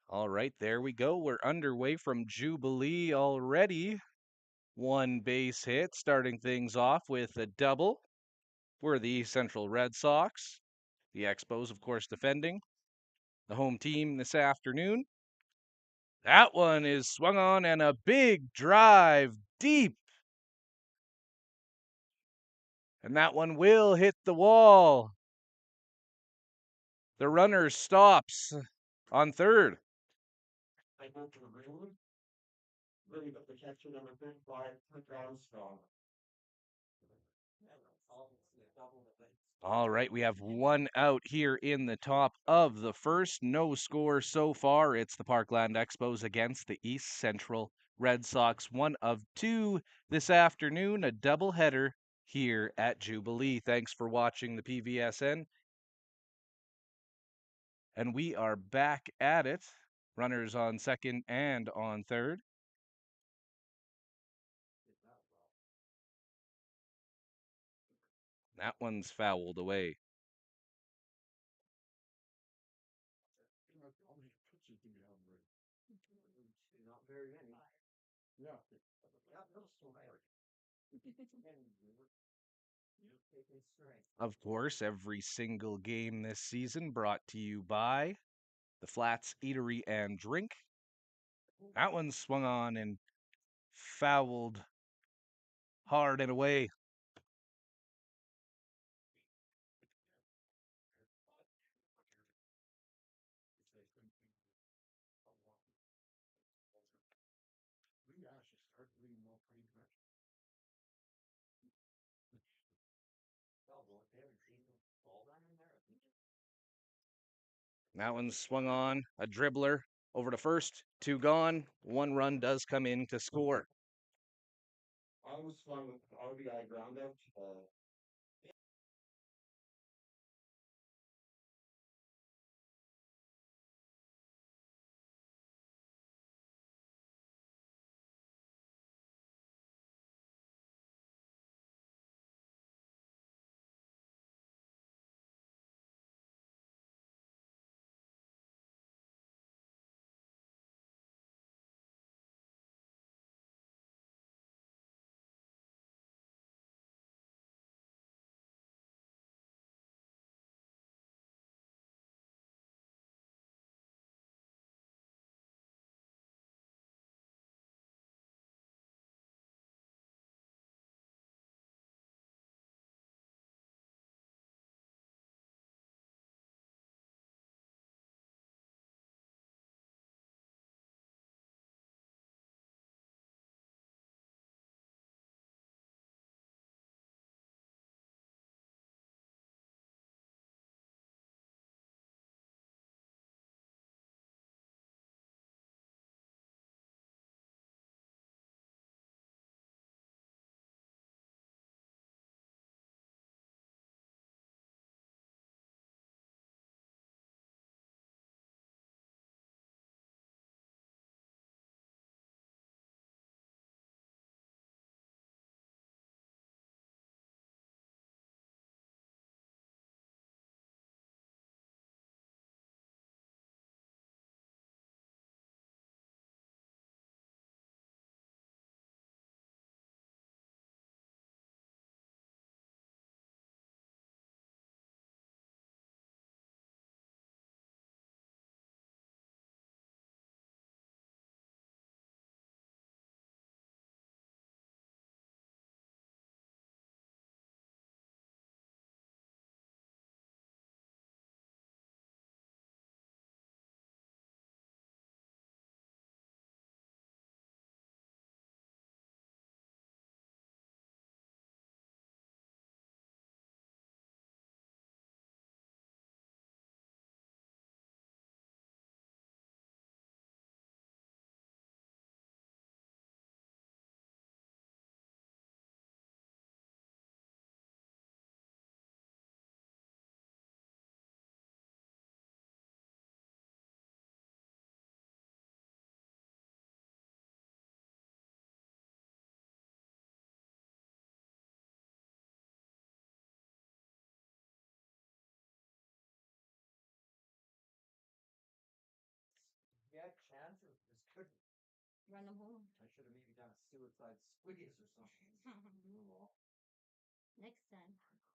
All right, there we go. We're underway from Jubilee already. One base hit, starting things off with a double. We're the East Central Red Sox. The Expos, of course, defending. The home team this afternoon. That one is swung on and a big drive deep. And that one will hit the wall. The runner stops on third. All right, we have one out here in the top of the first. No score so far. It's the Parkland Expos against the East Central Red Sox. One of two this afternoon, a doubleheader here at Jubilee. Thanks for watching the PVSN. And we are back at it. Runners on second and on third. That one's fouled away. Of course, every single game this season brought to you by the Flats Eatery and Drink. That one swung on and fouled hard and away. That one swung on, a dribbler over to first, two gone. One run does come in to score.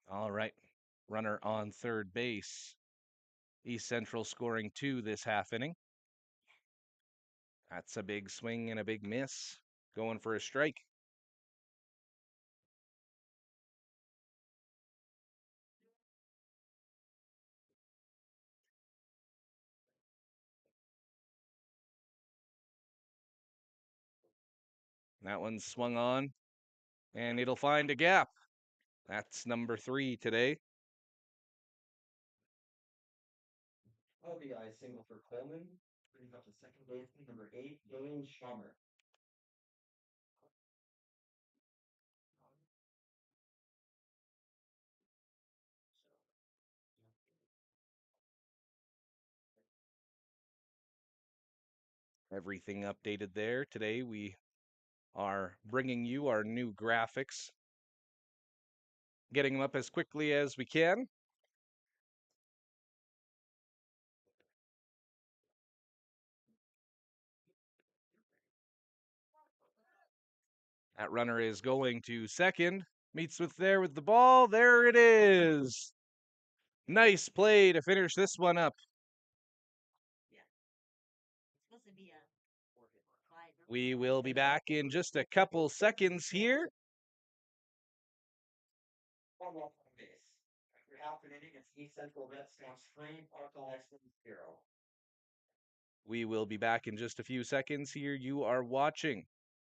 All right. Runner on third base. East Central scoring 2 this half inning. That's a big swing and a big miss. Going for a strike. That one's swung on, and it'll find a gap. That's number 3 today. RBI single for Coleman, bringing up the second baseman, number 8, Dane Schummer. Everything updated there. Today we are bringing you our new graphics, getting them up as quickly as we can. That runner is going to second, meets with the ball. There it is. Nice play to finish this one up. We will be back in just a couple seconds here. One more on base. After half an inning, it's East Central Red Sox 3, Parkland Expos 0. We will be back in just a few seconds here. You are watching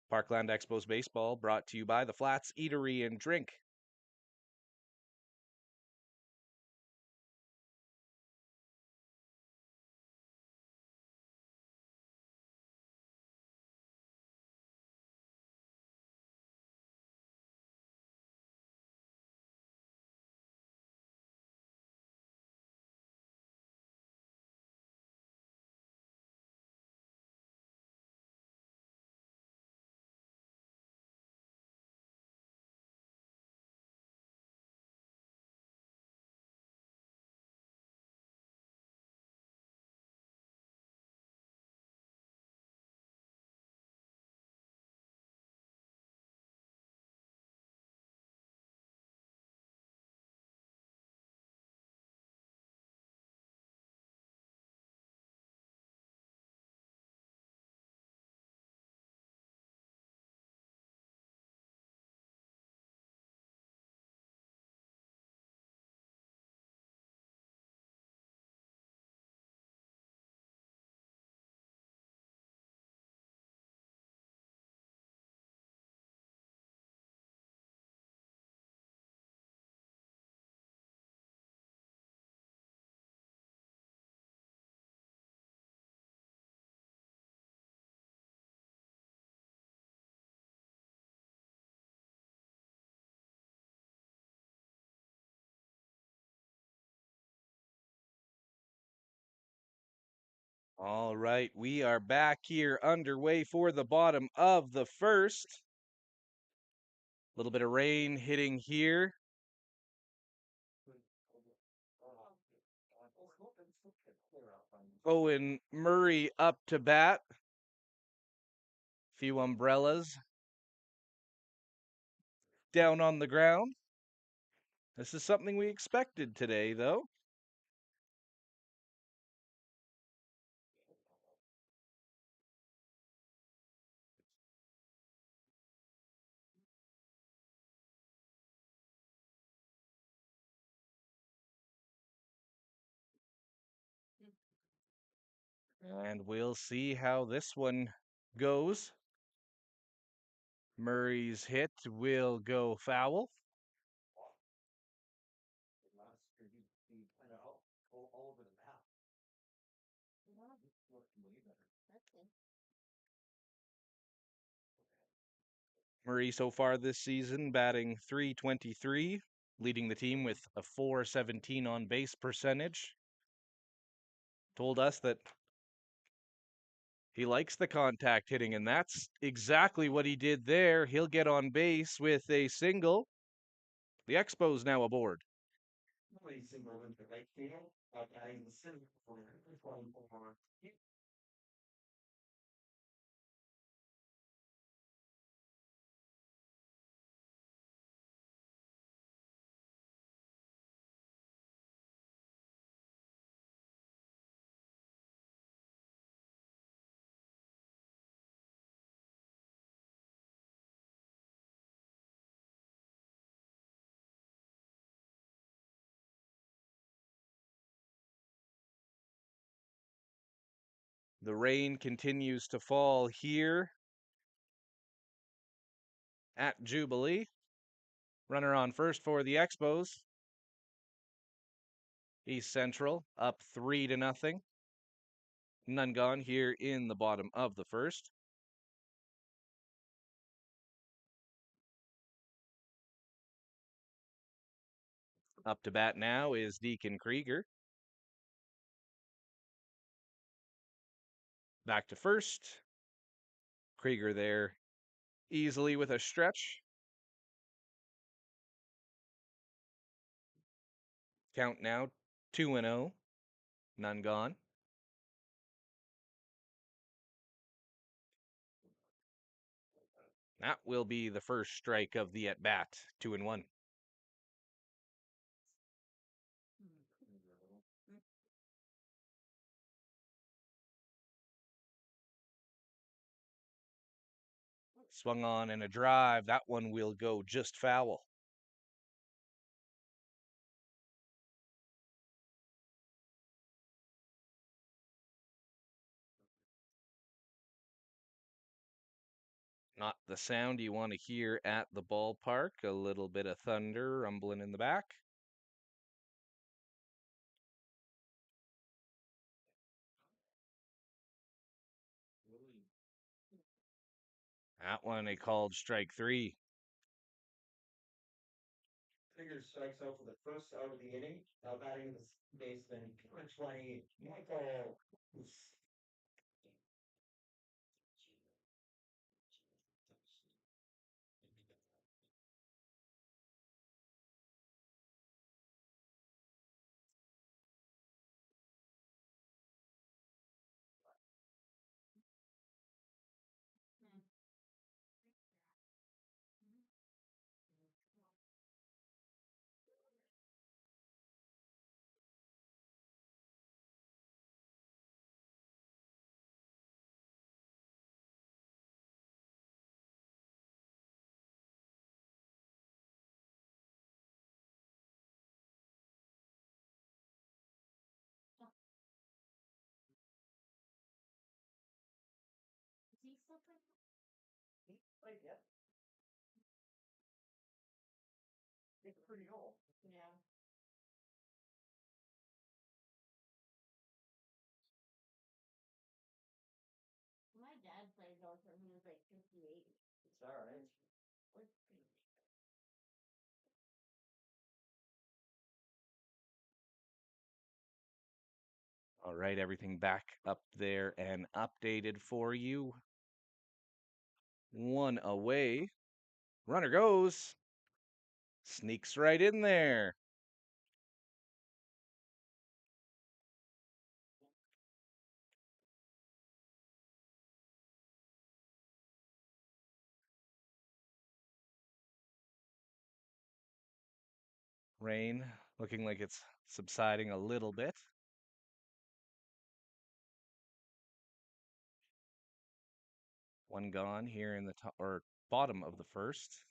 Parkland Expos Baseball, brought to you by the Flats Eatery and Drink. All right, we are back here underway for the bottom of the first. A little bit of rain hitting here. Owen Murray up to bat. Few umbrellas down on the ground. This is something we expected today, though. And we'll see how this one goes. Murray's hit will go foul. Murray so far this season batting .323, leading the team with a .417 on base percentage. Told us that he likes the contact hitting, and that's exactly what he did there. He'll get on base with a single. The Expos now aboard. The rain continues to fall here at Jubilee. Runner on first for the Expos. East Central up 3-0. None gone here in the bottom of the first. Up to bat now is Deacon Krieger. Back to first. Krieger there easily with a stretch. Count now 2-0. None gone. That will be the first strike of the at bat. 2-1. Swung on and a drive. That one will go just foul. Not the sound you want to hear at the ballpark. A little bit of thunder rumbling in the back. That one they called strike 3. Krieger strikes out for the first out of the inning. Now batting the baseman, 20, Michael. It's pretty old. Yeah. My dad played golf when he was like 58. It's all right. All right, everything back up there and updated for you. One away. Runner goes. Sneaks right in there. Rain looking like it's subsiding a little bit. One gone here in the top or bottom of the first.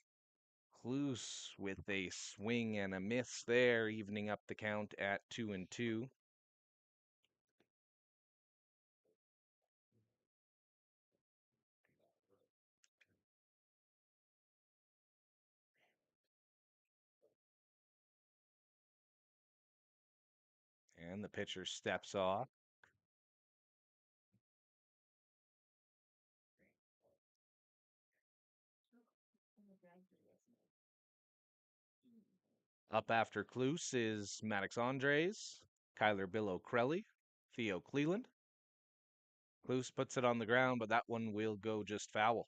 Cluse with a swing and a miss there, evening up the count at 2-2. And the pitcher steps off. Up after Cluse is Maddox Andres, Kyler Bill O'Crelly, Theo Cleland. Cluse puts it on the ground, but that one will go just foul.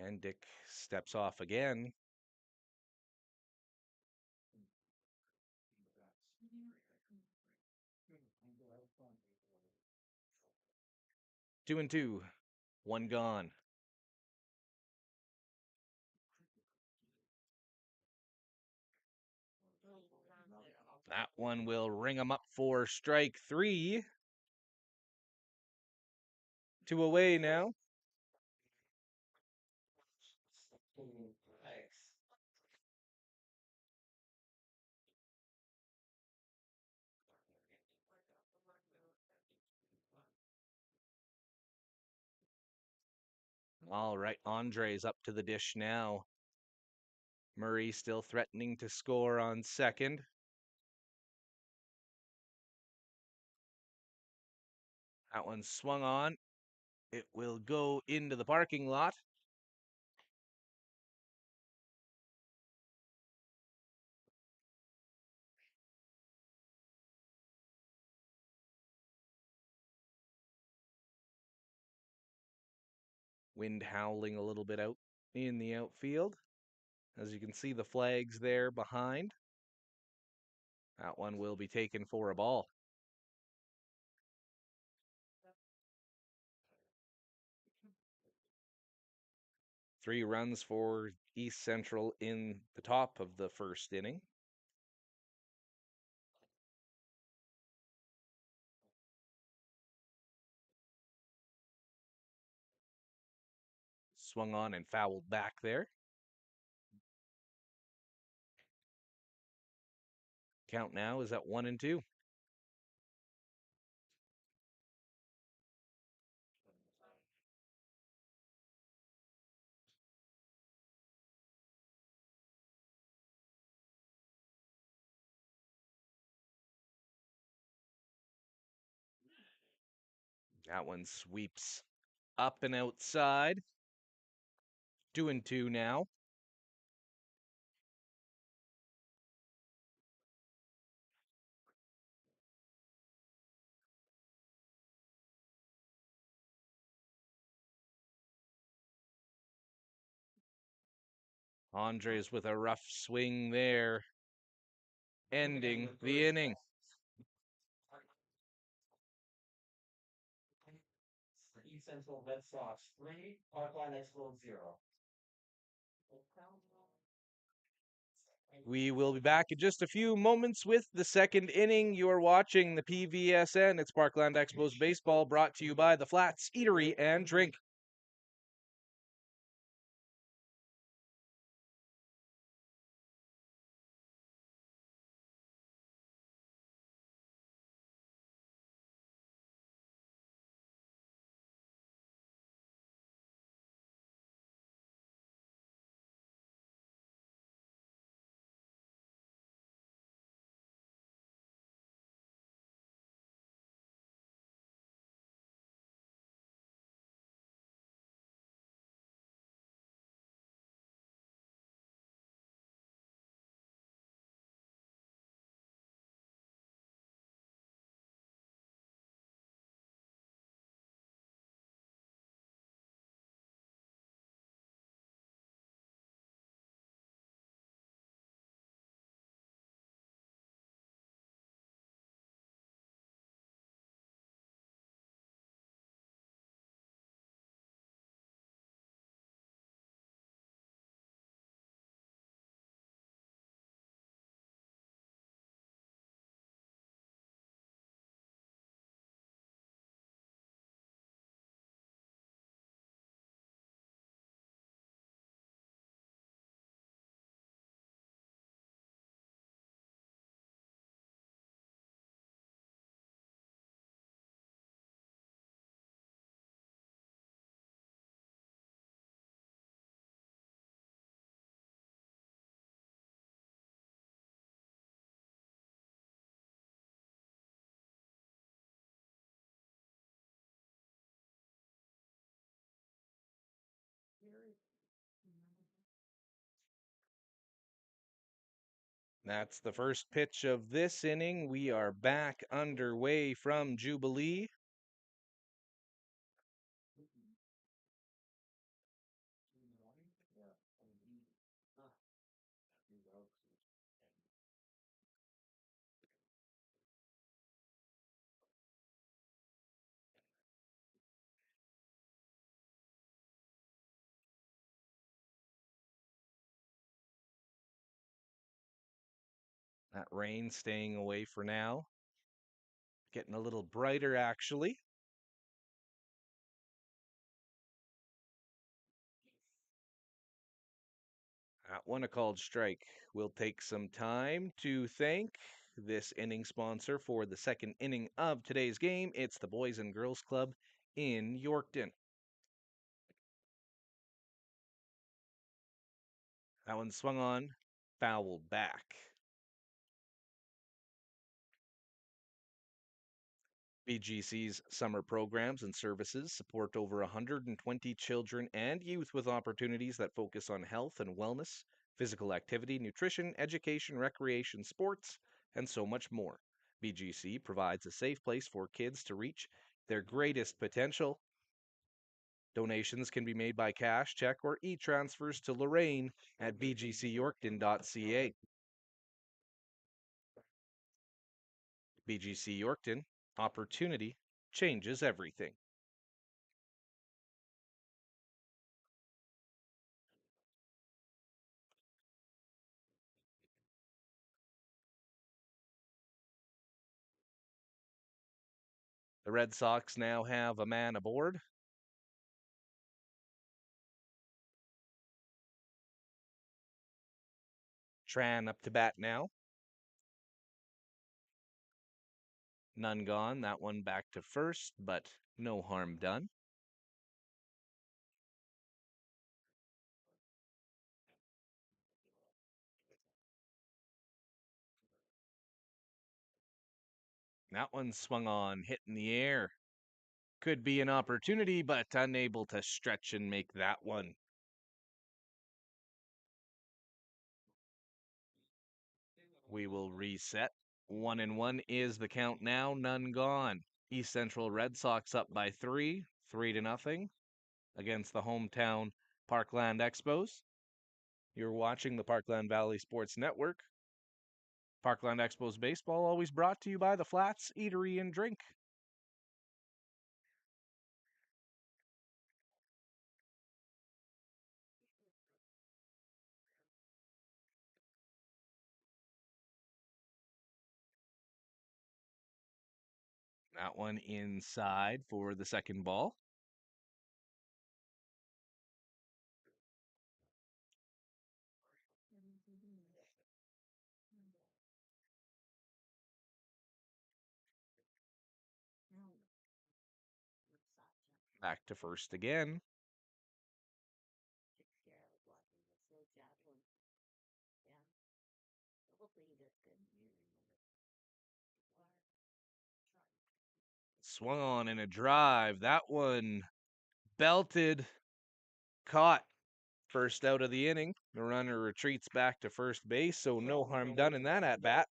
And Dick steps off again. Two and two. One gone. That one will ring him up for strike three. Two away now. Thanks. All right, Andre's up to the dish now. Murray still threatening to score on second. That one swung on. It will go into the parking lot. Wind howling a little bit out in the outfield. As you can see, the flags there behind. That one will be taken for a ball. 3 runs for East Central in the top of the first inning. Swung on and fouled back there. Count now is at 1-2. That one sweeps up and outside. 2-2 now. Andres with a rough swing there, ending the inning. The East Central Red Sox 3, Parkline Expos 0. We will be back in just a few moments with the second inning. You are watching the PVSN. It's Parkland Expos Baseball, brought to you by the Flats Eatery and Drink. That's the first pitch of this inning. We are back underway from Jubilee. That rain staying away for now. Getting a little brighter, actually. That one a called strike. We'll take some time to thank this inning sponsor for the second inning of today's game. It's the Boys and Girls Club in Yorkton. That one swung on, fouled back. BGC's summer programs and services support over 120 children and youth with opportunities that focus on health and wellness, physical activity, nutrition, education, recreation, sports, and so much more. BGC provides a safe place for kids to reach their greatest potential. Donations can be made by cash, check, or e-transfers to Lorraine at bgcyorkton.ca. BGC Yorkton, opportunity changes everything. The Red Sox now have a man aboard. Tran up to bat now. None gone. That one back to first, but no harm done. That one swung on, hit in the air. Could be an opportunity, but unable to stretch and make that one. We will reset. 1-1 is the count now, none gone. East Central Red Sox up by 3-0 against the hometown Parkland Expos. You're watching the Parkland Valley Sports Network. Parkland Expos baseball always brought to you by the Flats Eatery and Drink. That one inside for the second ball. Back to first again. Swung on in a drive. That one belted, caught. First out of the inning. The runner retreats back to first base, so no harm done in that at bat.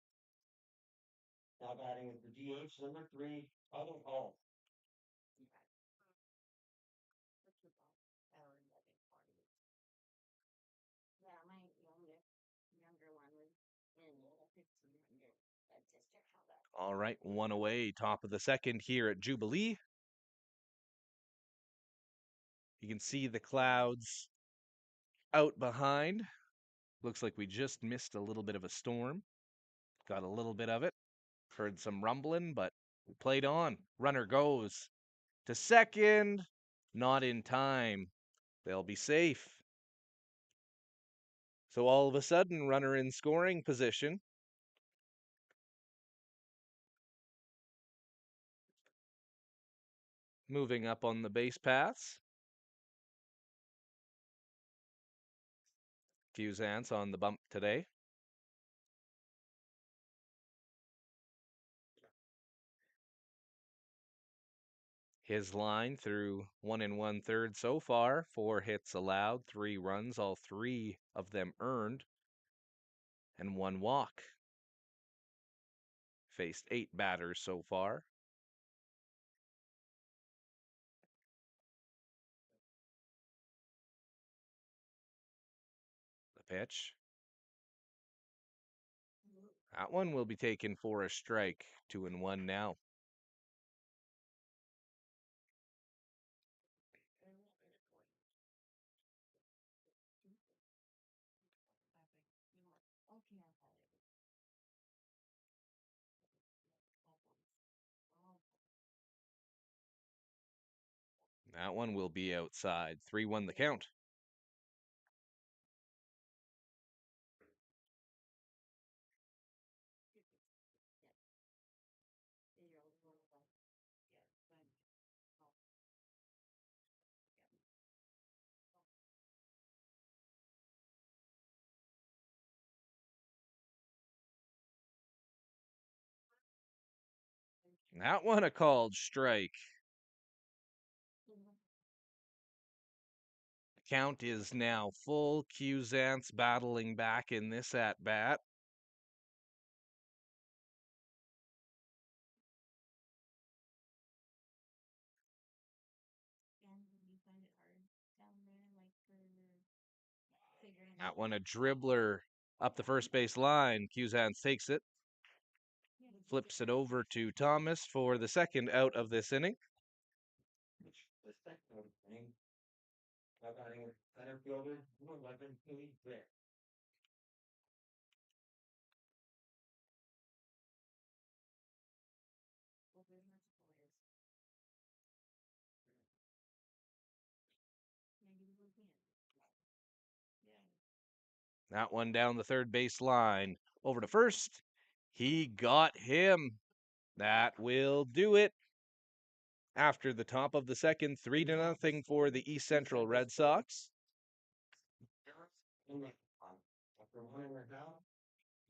Now batting is the DH number 3, Otto Hall. All right, one away, top of the second here at Jubilee. You can see the clouds out behind. Looks like we just missed a little bit of a storm. Got a little bit of it. Heard some rumbling, but we played on. Runner goes to second. Not in time. They'll be safe. So all of a sudden, runner in scoring position. Moving up on the base paths. Fusance on the bump today. His line through 1 1/3 so far, 4 hits allowed, 3 runs, all 3 of them earned, and 1 walk. Faced 8 batters so far. The pitch. That one will be taken for a strike. 2-1 now. That one will be outside. 3-1 the count. That one a called strike. Count is now full. Cusance battling back in this at bat. That one a dribbler up the first base line. Cusance takes it, flips it over to Thomas for the second out of this inning. The second inning, now batting center fielder, number 11, Haley Brick. That one down the third base line. Over to first. He got him. That will do it. After the top of the second, 3-0 for the East Central Red Sox. After 1.5,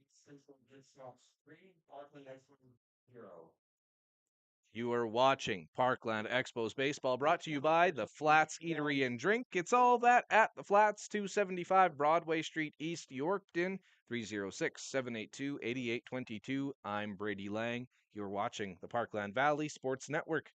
East Central Red Sox 3, Parkland Excellence 0. You are watching Parkland Expos Baseball, brought to you by the Flats Eatery and Drink. It's all that at the Flats, 275 Broadway Street, East Yorkton, 306-782-8822. I'm Brady Lang. You're watching the Parkland Valley Sports Network.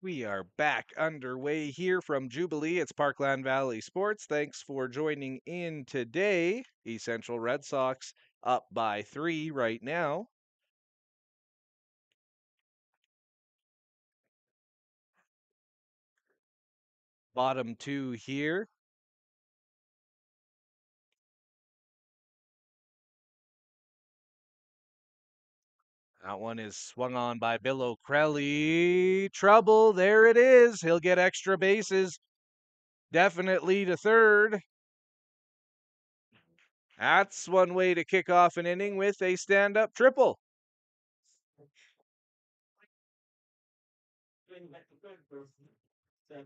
We are back underway here from Jubilee. It's Parkland Valley Sports. Thanks for joining in today. East Central Red Sox up by 3 right now. Bottom 2 here. That one is swung on by Bill O'Crelly. Trouble. There it is. He'll get extra bases. Definitely to third. That's one way to kick off an inning with a stand-up triple. Going back to third person, 7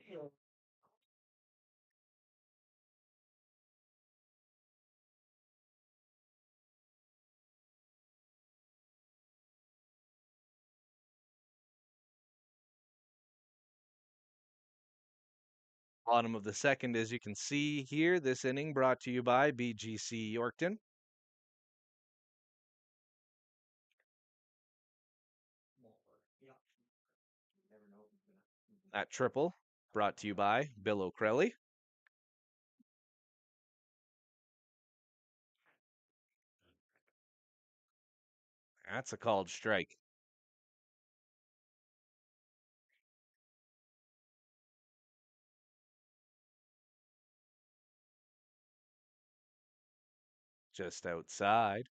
field. Bottom of the second, as you can see here, this inning brought to you by BGC Yorkton. That triple brought to you by Bill O'Crelly. That's a called strike. just outside.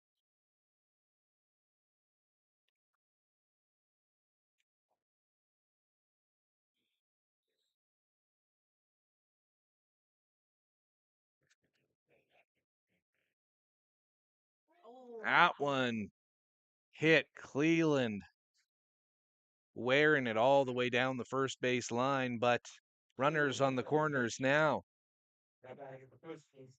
That one hit Cleveland, wearing it all the way down the first base line, but runners on the corners now. Now batting at the first base.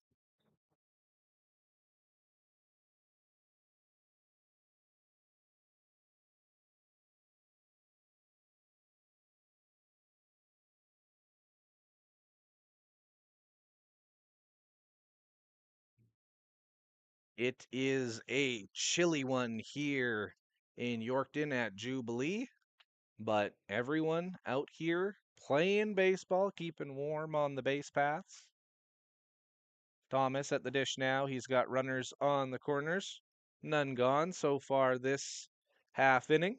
It is a chilly one here in Yorkton at Jubilee, but everyone out here playing baseball, keeping warm on the base paths. Thomas at the dish now. He's got runners on the corners. None gone so far this half inning.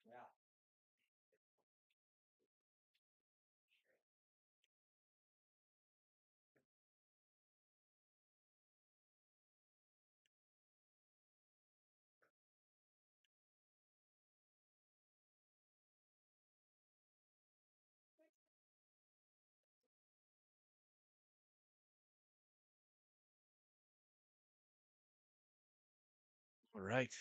Yeah. All right.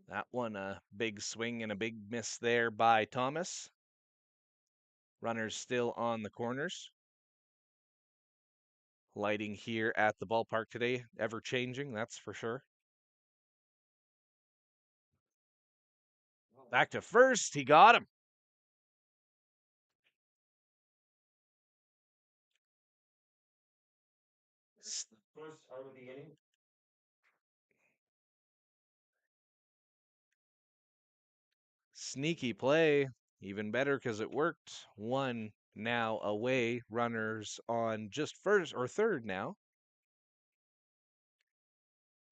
That one a big swing and a big miss there by Thomas. Runners still on the corners. Lighting here at the ballpark today, ever changing, that's for sure. Back to first, he got him. First out of the inning. Sneaky play, even better because it worked. One now away, runners on just first or third now.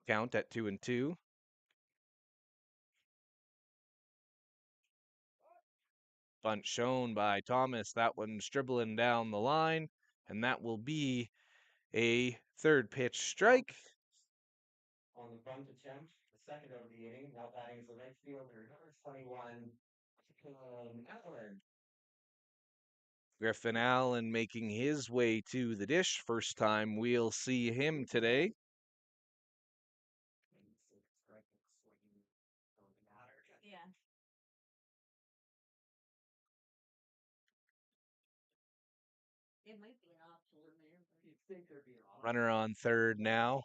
Count at 2-2. Bunt shown by Thomas. That one's dribbling down the line, and that will be a third pitch strike. On the bunt attempt, the second out of the inning. Now batting is the right fielder, number 21, Allen. Griffin Allen making his way to the dish. First time we'll see him today. Yeah. It might be an option in there, but you'd think there'd be an option. Runner on third now.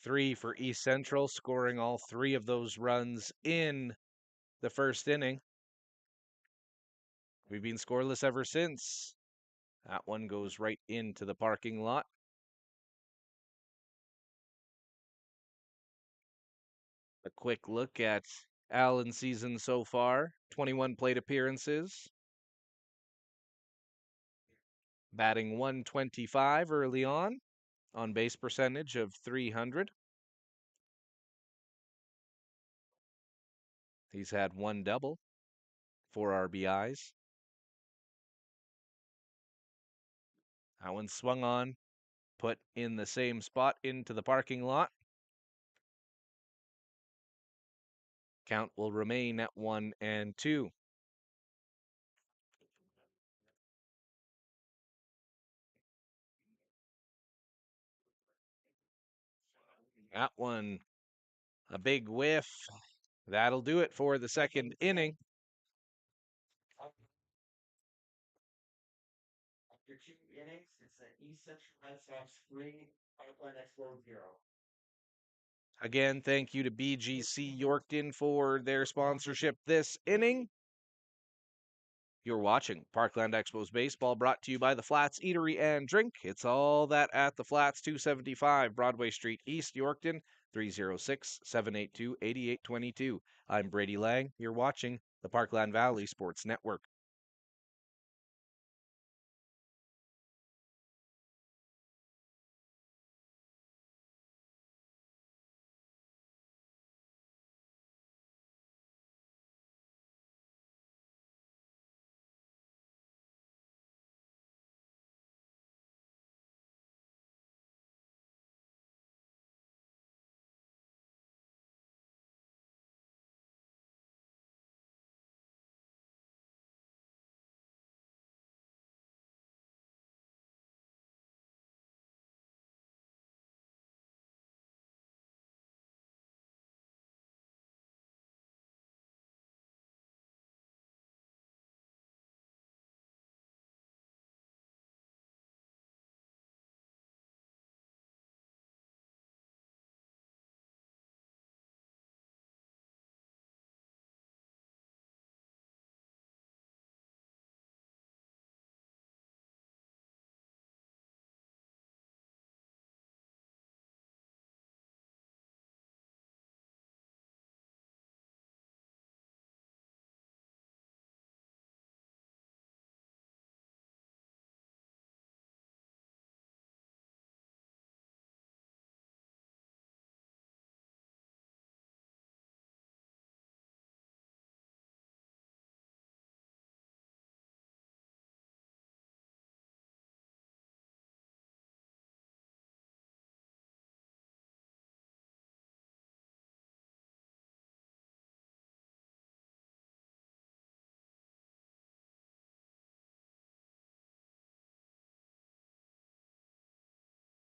3 for East Central, scoring all 3 of those runs in the first inning. We've been scoreless ever since. That one goes right into the parking lot. A quick look at Allen's season so far. 21 plate appearances. Batting 125 early on base percentage of 300. He's had 1 double, 4 RBIs. That one swung on, put in the same spot into the parking lot. Count will remain at 1-2. That one, a big whiff. That'll do it for the second inning. After 2 innings, it's the East Central Red Sox 3, Parkland Expos 0. Again, thank you to BGC Yorkton for their sponsorship this inning. You're watching Parkland Expos Baseball, brought to you by the Flats Eatery and Drink. It's all that at the Flats, 275 Broadway Street, East Yorkton, 306-782-8822. I'm Brady Lang. You're watching the Parkland Valley Sports Network.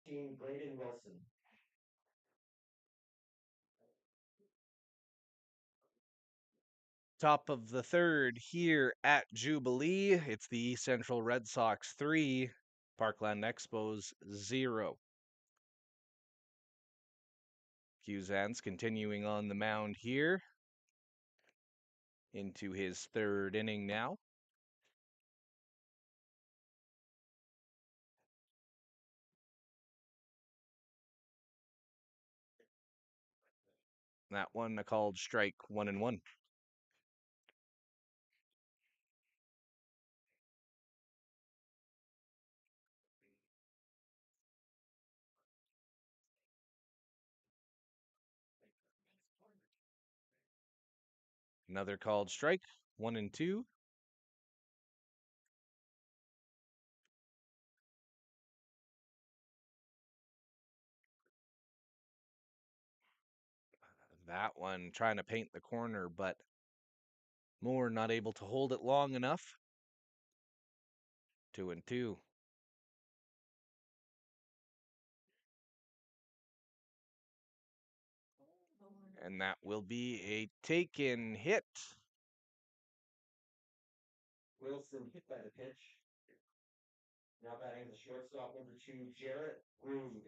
Team Braden Wilson. Top of the third here at Jubilee. It's the East Central Red Sox 3, Parkland Expos 0. Cusans continuing on the mound here into his third inning now. That one a called strike, 1-1. Another called strike, 1-2. That one trying to paint the corner, but Moore not able to hold it long enough. 2-2. And that will be a taken hit. Wilson hit by the pitch. Now batting the shortstop, number 2, Jarrett Rude.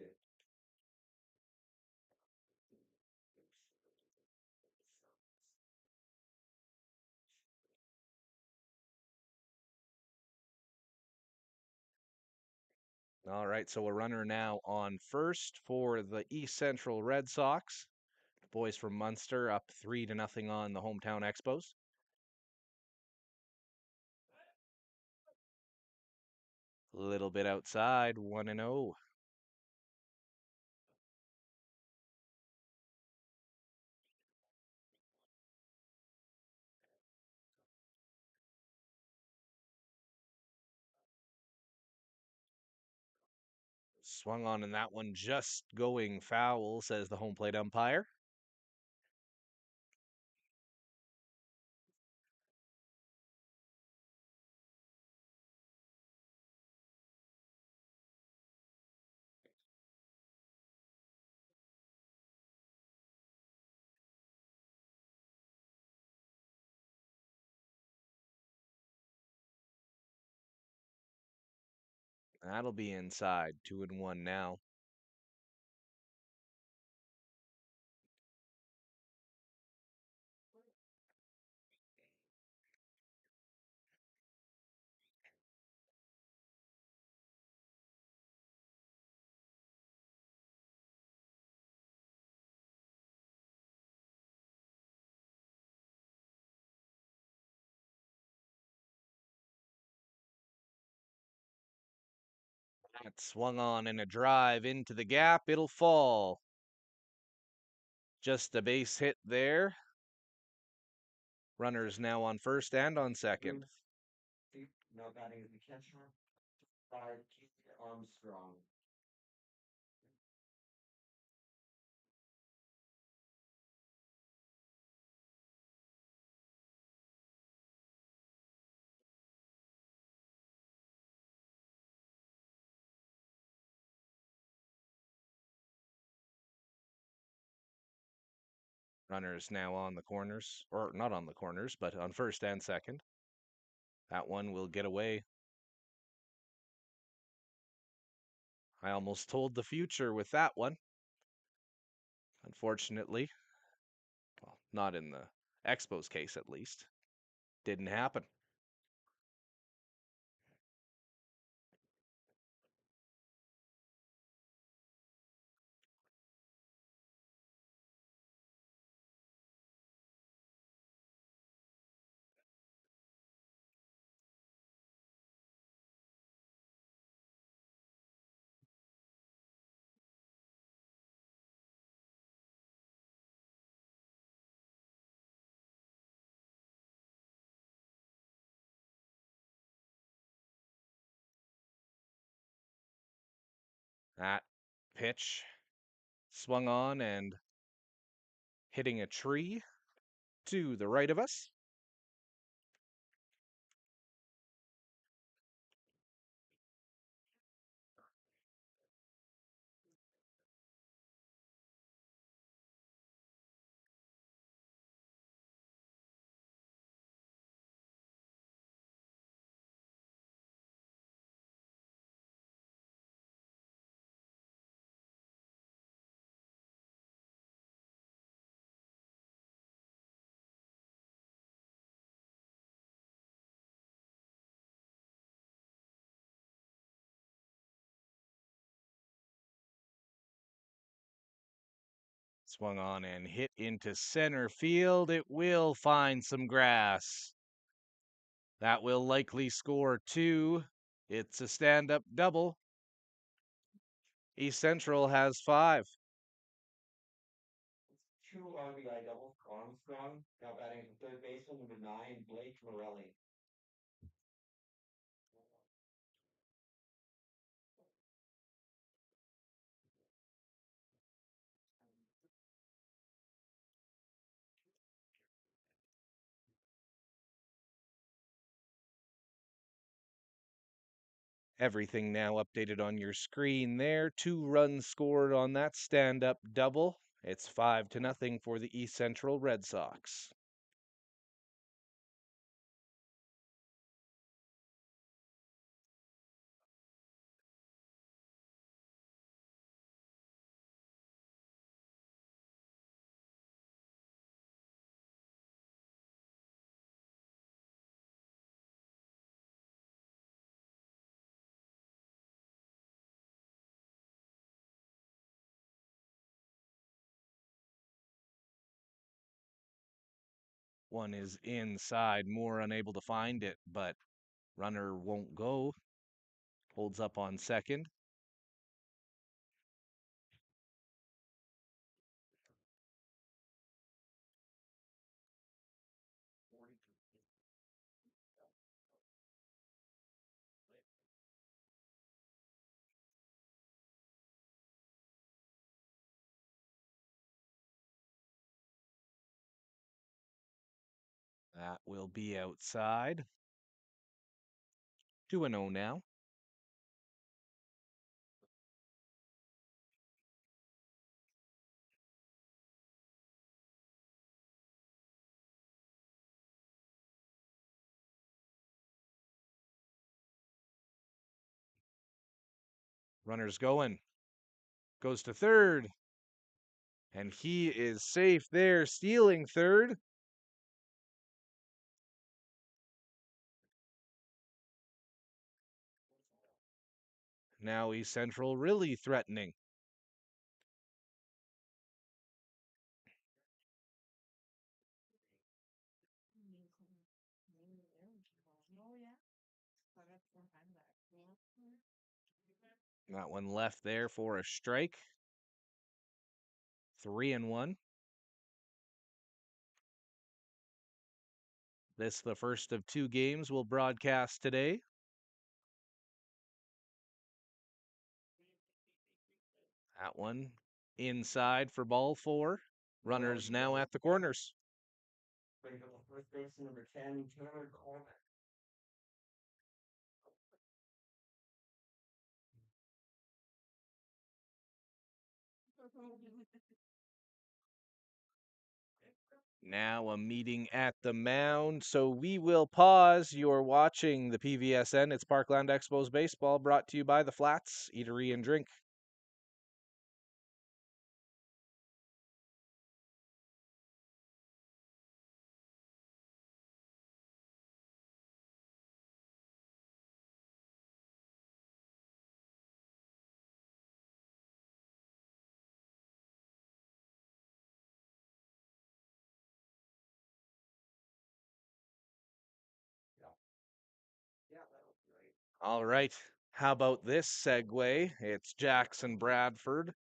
All right, so a runner now on first for the East Central Red Sox. Boys from Munster up 3-0 on the hometown Expos. A little bit outside, 1-0. Swung on in that one, just going foul, says the home plate umpire. That'll be inside, 2-1 now. That swung on in a drive into the gap. It'll fall. Just a base hit there. Runners now on first and on second. Now batting is the catcher, 5, Keith Armstrong. Runners now on the corners, or not on the corners, but on first and second. That one will get away. I almost told the future with that one. Unfortunately, well, not in the Expos case at least. Didn't happen. That pitch swung on and hitting a tree to the right of us. Swung on and hit into center field. It will find some grass. That will likely score 2. It's a stand-up double. East Central has 5. Two RBI doubles for Armstrong. Now batting at third baseman, number 9, Blake Morelli. Everything now updated on your screen there. 2 runs scored on that stand-up double. It's 5-0 for the East Central Red Sox. One is inside, Moore unable to find it, but runner won't go. Holds up on second. That will be outside. 2-0 now. Runner's going. Goes to third. And he is safe there, stealing third. Now East Central really threatening. That one left there for a strike. 3-1. This the first of 2 games we'll broadcast today. That one inside for ball 4. Runners now at the corners. Bring up the first baseman, number 10, Taylor Coleman. Now a meeting at the mound, so we will pause. You're watching the PVSN. It's Parkland Expos Baseball, brought to you by the Flats Eatery and Drink. All right. How about this segue? It's Jackson Bradford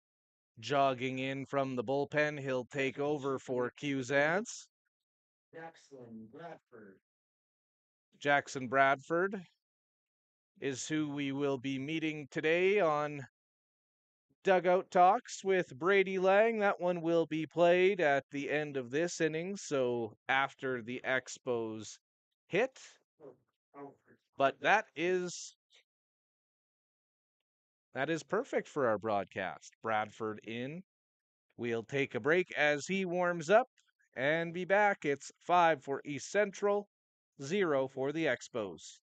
jogging in from the bullpen. He'll take over for Cusance. Jackson Bradford. Jackson Bradford is who we will be meeting today on Dugout Talks with Brady Lang. That one will be played at the end of this inning, so after the Expos hit. But that is perfect for our broadcast. Bradford in. We'll take a break as he warms up and be back. It's 5 for East Central, 0 for the Expos.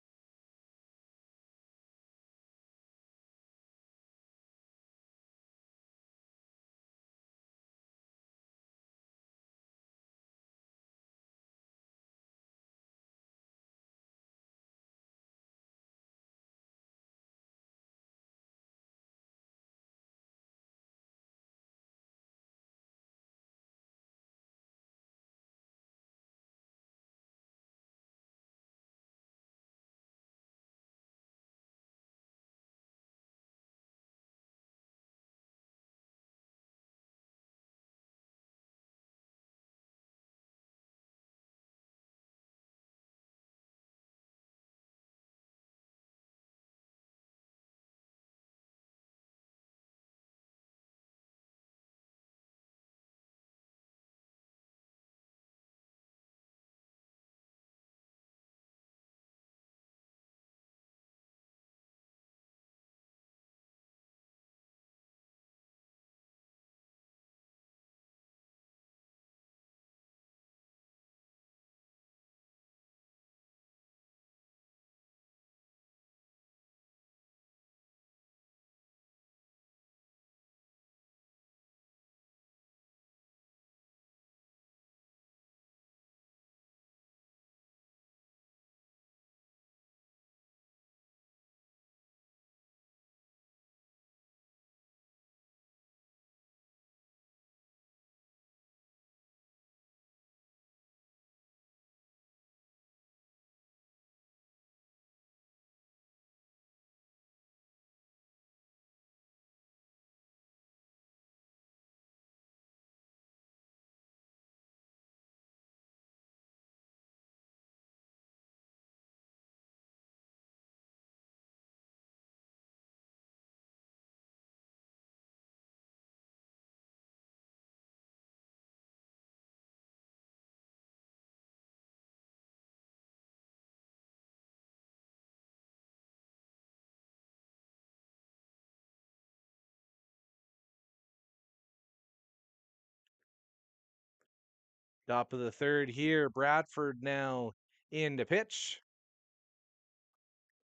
Top of the third here. Bradford now in to pitch.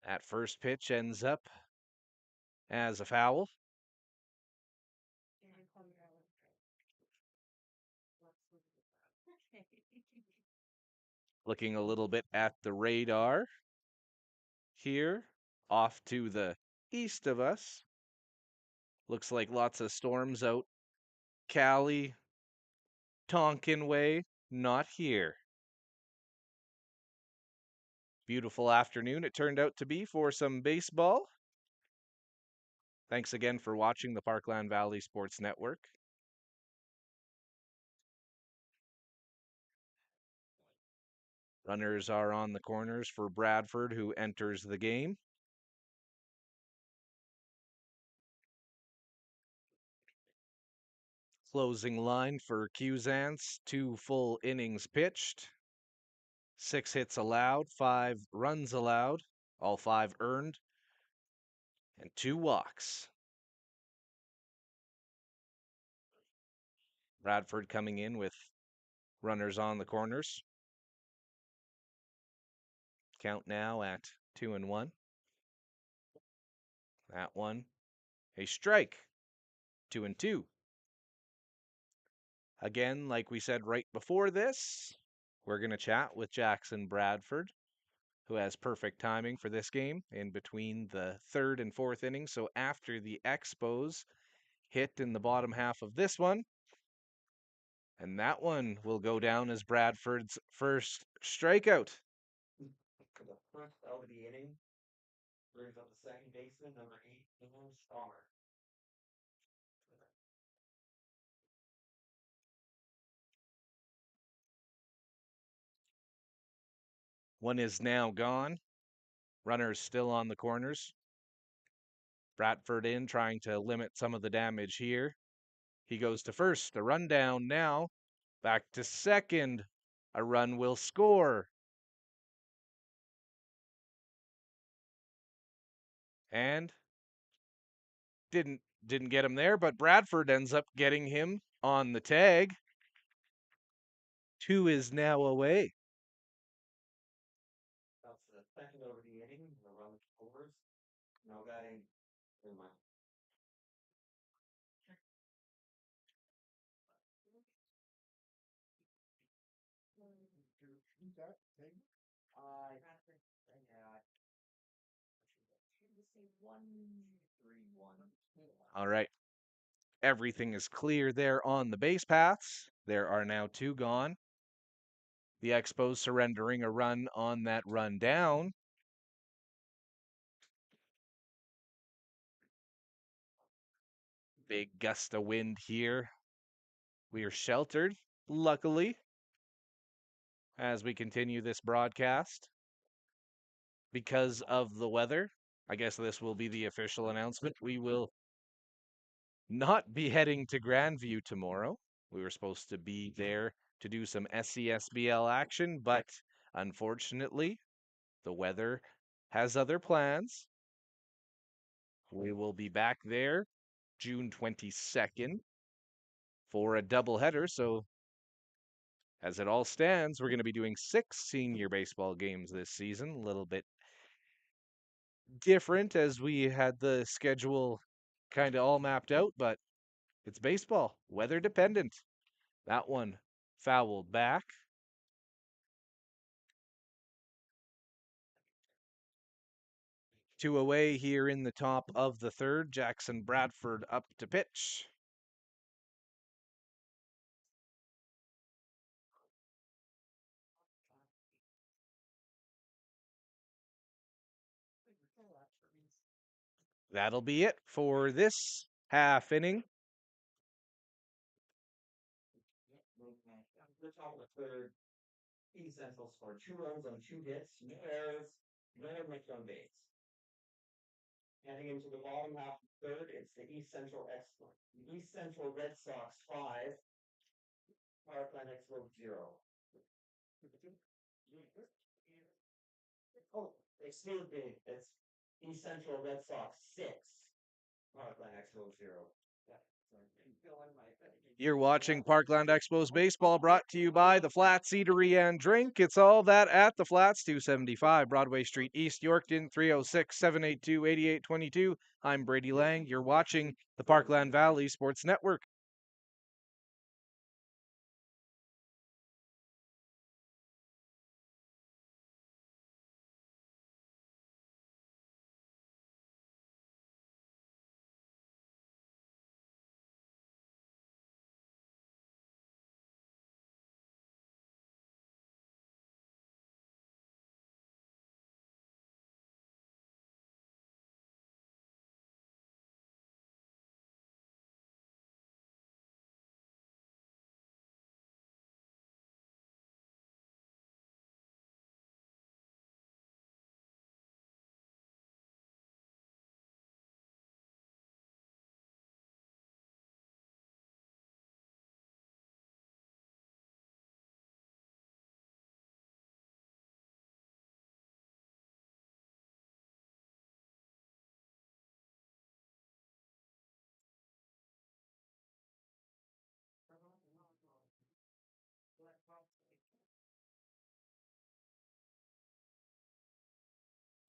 That first pitch ends up as a foul. Looking a little bit at the radar here, off to the east of us. Looks like lots of storms out Cali, Tonkin way, not here. Beautiful afternoon it turned out to be for some baseball. Thanks again for watching the Parkland Valley Sports Network. Runners are on the corners for Bradford, who enters the game. Closing line for Cusance, 2 full innings pitched. 6 hits allowed, 5 runs allowed, all 5 earned, and 2 walks. Bradford coming in with runners on the corners. Count now at 2-1. That one, a strike. 2-2. Again, like we said right before this, we're going to chat with Jackson Bradford, who has perfect timing for this game in between the third and fourth innings. So after the EXPOS hit in the bottom half of this one, and that one will go down as Bradford's first strikeout. For the first out of the inning, brings up the second baseman, number 8, Ian Stommer. One is now gone. Runners still on the corners. Bradford in, trying to limit some of the damage here. He goes to first. A rundown now. Back to second. A run will score. And didn't get him there, but Bradford ends up getting him on the tag. 2 is now away. That's the second over the inning, the run scores. Now batting, never mind. All right. Everything is clear there on the base paths. There are now 2 gone. The Expos surrendering a run on that run down. Big gust of wind here. We are sheltered, luckily, as we continue this broadcast because of the weather. I guess this will be the official announcement. We will not be heading to Grandview tomorrow. We were supposed to be there to do some SCSBL action, but unfortunately, the weather has other plans. We will be back there June 22nd for a doubleheader. So, as it all stands, we're going to be doing 6 senior baseball games this season. A little bit different as we had the schedule kind of all mapped out, but it's baseball, weather dependent. That one fouled back. 2 away here in the top of the third. Jackson Bradford up to pitch. That'll be it for this half inning. The top of the third, East Central scored 2 runs on 2 hits, no errors, no hits on base. Heading into the bottom half of the third, it's the East Central Expos. The East Central Red Sox 5, Parkland Expos 0. Oh, excuse me, it's East Central Red Sox 6, Parkland Expos 0. Yeah. You're watching Parkland Expos Baseball, brought to you by the Flats Eatery and Drink. It's all that at the Flats, 275 Broadway Street East, Yorkton, 306-782-8822. I'm Brady Lang. You're watching the Parkland Valley Sports Network.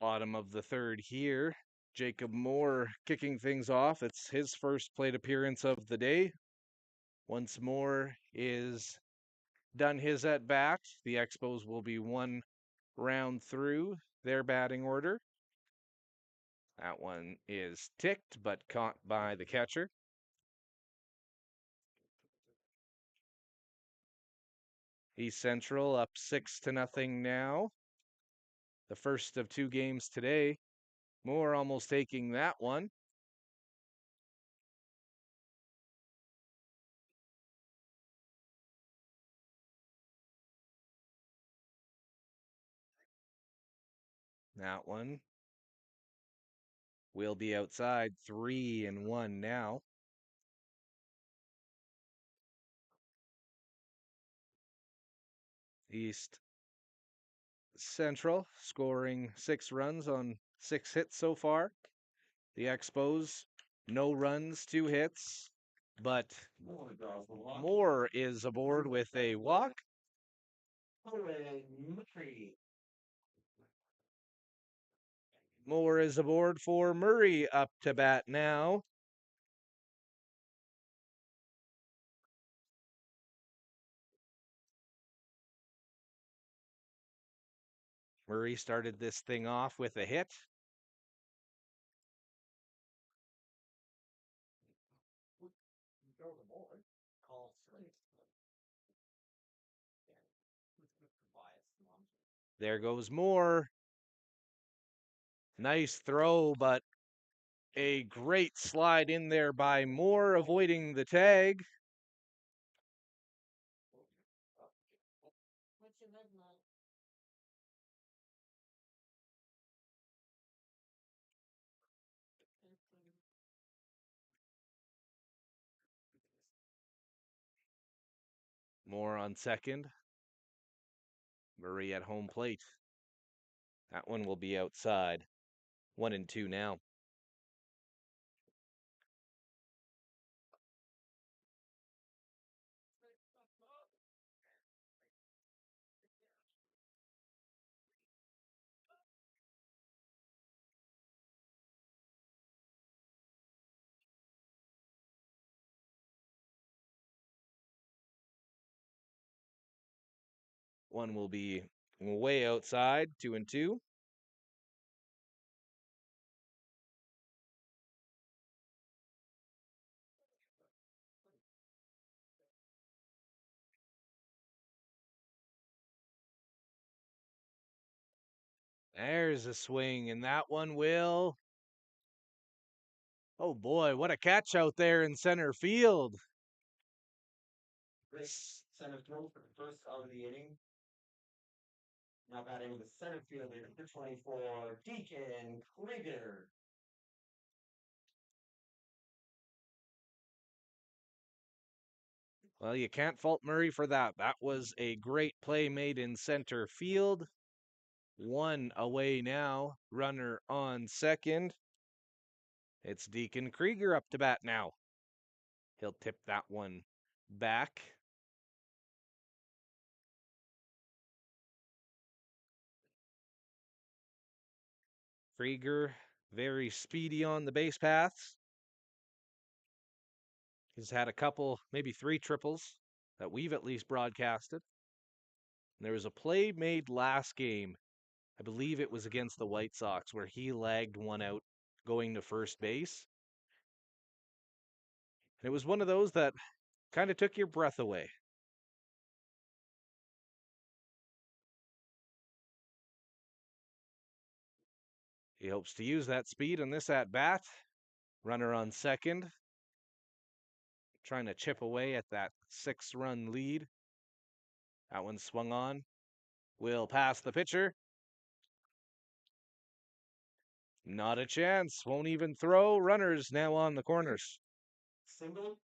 Bottom of the third here. Jacob Moore kicking things off. It's his first plate appearance of the day. Once Moore is done his at bat, the Expos will be one round through their batting order. That one is ticked but caught by the catcher. East Central up 6-0 now. The first of two games today. Moore almost taking that one. That one will be outside, 3-1 now. East Central scoring 6 runs on 6 hits so far. The Expos, no runs, 2 hits, but Moore is aboard with a walk. Moore is aboard for Murray up to bat now. Murray started this thing off with a hit. There goes Moore. Nice throw, but a great slide in there by Moore, avoiding the tag. Moore on second. Murray at home plate. That one will be outside. 1-2 now. One will be way outside, 2-2. There's a swing, and that one will. Oh boy, what a catch out there in center field. Great center throw for the first out of the inning. Now batting the center fielder, number 24, Deacon Krieger. Well, you can't fault Murray for that. That was a great play made in center field. One away now. Runner on second. It's Deacon Krieger up to bat now. He'll tip that one back. Krieger, very speedy on the base paths. He's had a couple, maybe 3 triples that we've at least broadcasted. And there was a play made last game. I believe it was against the White Sox where he lagged one out going to first base. And it was one of those that kind of took your breath away. He hopes to use that speed on this at bat. Runner on second, trying to chip away at that 6-run lead. That one swung on. Will pass the pitcher. Not a chance. Won't even throw. Runners now on the corners. Single.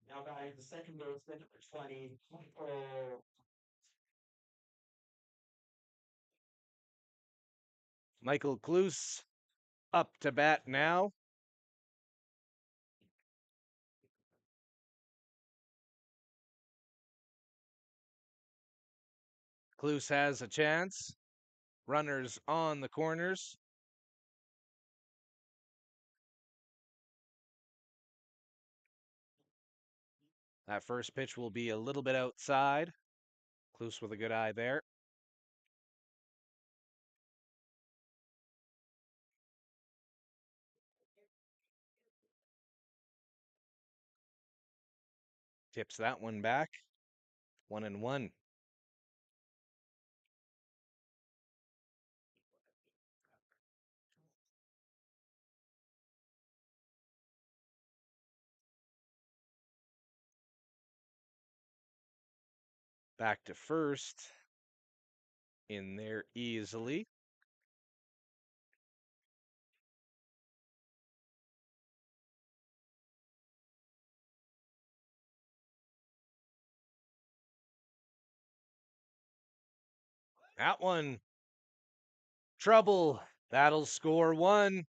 Now batting the second baseman at 20. Oh, Michael Kluse up to bat now. Kluse has a chance. Runners on the corners. That first pitch will be a little bit outside. Kluse with a good eye there. Tips that one back. 1-1. Back to first. In there easily. That one. Trouble. That'll score 1.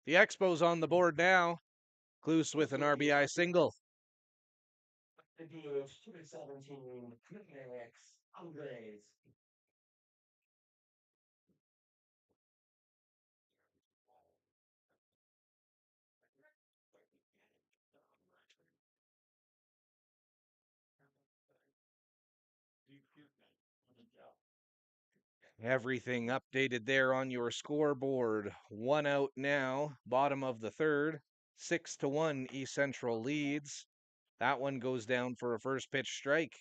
The EXPOS on the board now. Kluse with an RBI single. the DH 217. Max Andres. Everything updated there on your scoreboard. 1 out now, bottom of the third. 6-1 East Central leads. That one goes down for a first pitch strike.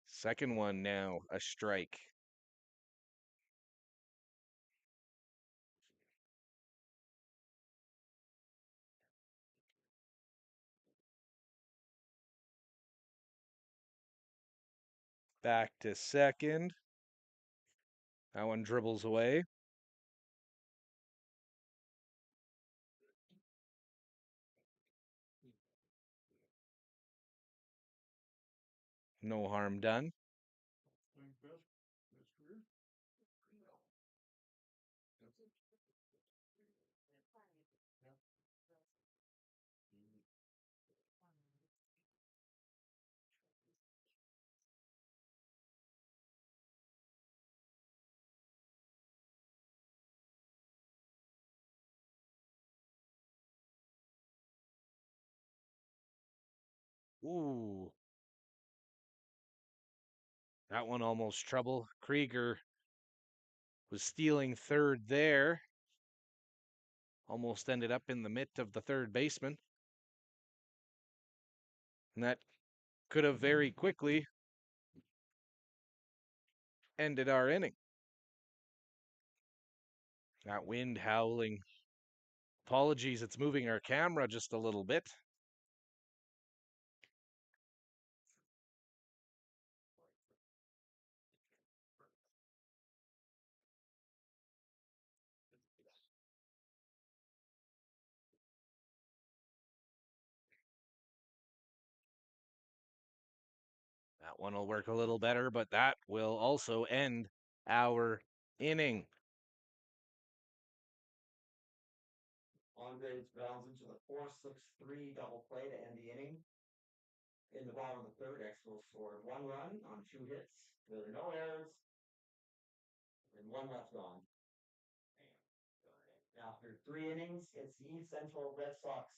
Second one now, a strike. Back to second. That one dribbles away. No harm done. Ooh. That one almost trouble. Krieger was stealing third there. Almost ended up in the mitt of the third baseman. And that could have very quickly ended our inning. That wind howling. Apologies, it's moving our camera just a little bit. That one will work a little better, but that will also end our inning. Andre grounds into the 4-6-3 double play to end the inning. In the bottom of the third, Expos scored 1 run on 2 hits. There were no errors, and 1 left on. After 3 innings, it's the East Central Red Sox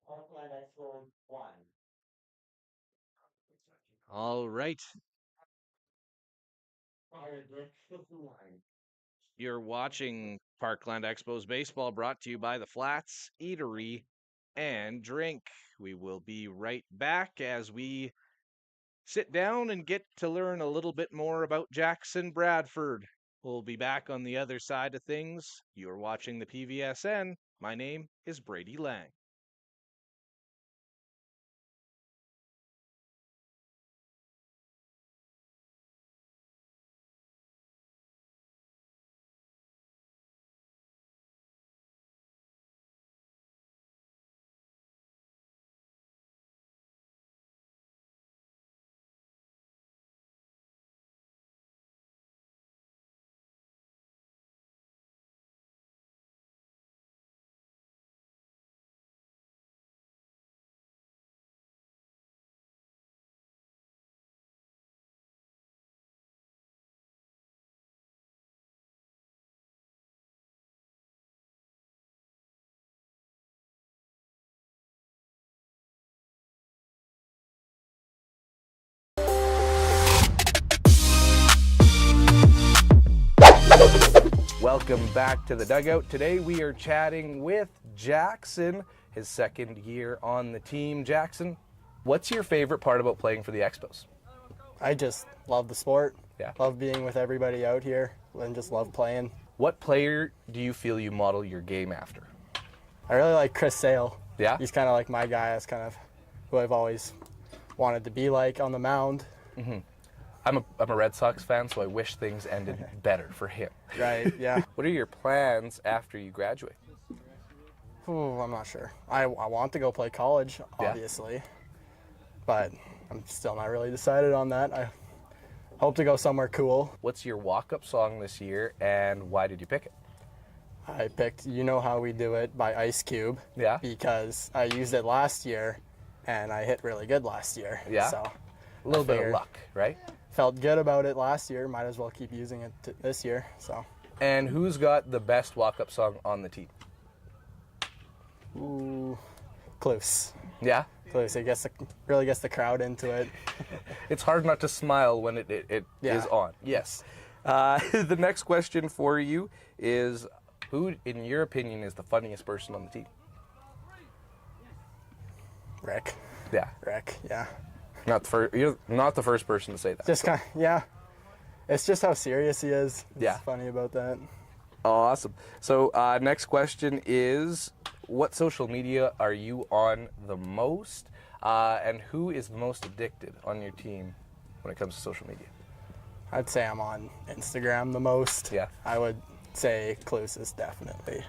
Parkland Expos 1. All right. Fired Nick 59. You're watching Parkland Expos baseball brought to you by the Flats Eatery and Drink. We will be right back as we sit down and get to learn a little bit more about Jackson Bradford. We'll be back on the other side of things. You're watching the PVSN. My name is Brady Lang. Welcome back to the dugout. Today we are chatting with Jackson, his second year on the team. Jackson, what's your favorite part about playing for the Expos? I just love the sport. Yeah. Love being with everybody out here and just love playing. What player do you feel you model your game after? I really like Chris Sale. Yeah? He's kind of like my guy. That's kind of who I've always wanted to be like on the mound. I'm a Red Sox fan, so I wish things ended better for him. Right, yeah. What are your plans after you graduate? Ooh, I'm not sure. I want to go play college, Yeah. obviously. But I'm still not really decided on that. I hope to go somewhere cool. What's your walk-up song this year, and why did you pick it? I picked You Know How We Do It by Ice Cube. Yeah? Because I used it last year, and I hit really good last year. Yeah? So A little bit of figured- luck, right? felt good about it last year. Might as well keep using it this year. So, And who's got the best walk-up song on the team? ooh, close. Yeah? Close. It really gets the crowd into it. It's hard not to smile when it Yeah. is on. Yes. The next question for you is, who, in your opinion, is the funniest person on the team? Rick. Yeah. Rick. Yeah. You're not the first person to say that. Just kind of, yeah. It's just how serious he is. It's Yeah. funny about that. Awesome. So next question is, what social media are you on the most? And who is the most addicted on your team when it comes to social media? I'd say I'm on Instagram the most. Yeah. I would say Cluse is definitely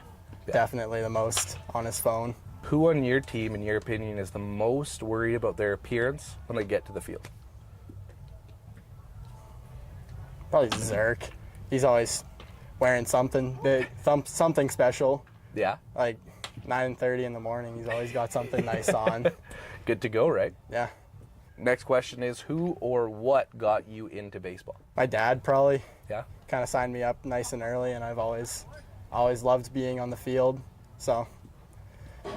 the most on his phone. Who on your team, in your opinion, is the most worried about their appearance when they get to the field? Probably Zerk. He's always wearing something big, something special. Yeah. Like 9:30 in the morning, he's always got something nice on. Good to go, right? Yeah. Next question is, who or what got you into baseball? My dad probably Yeah. kind of signed me up nice and early, and I've always loved being on the field. So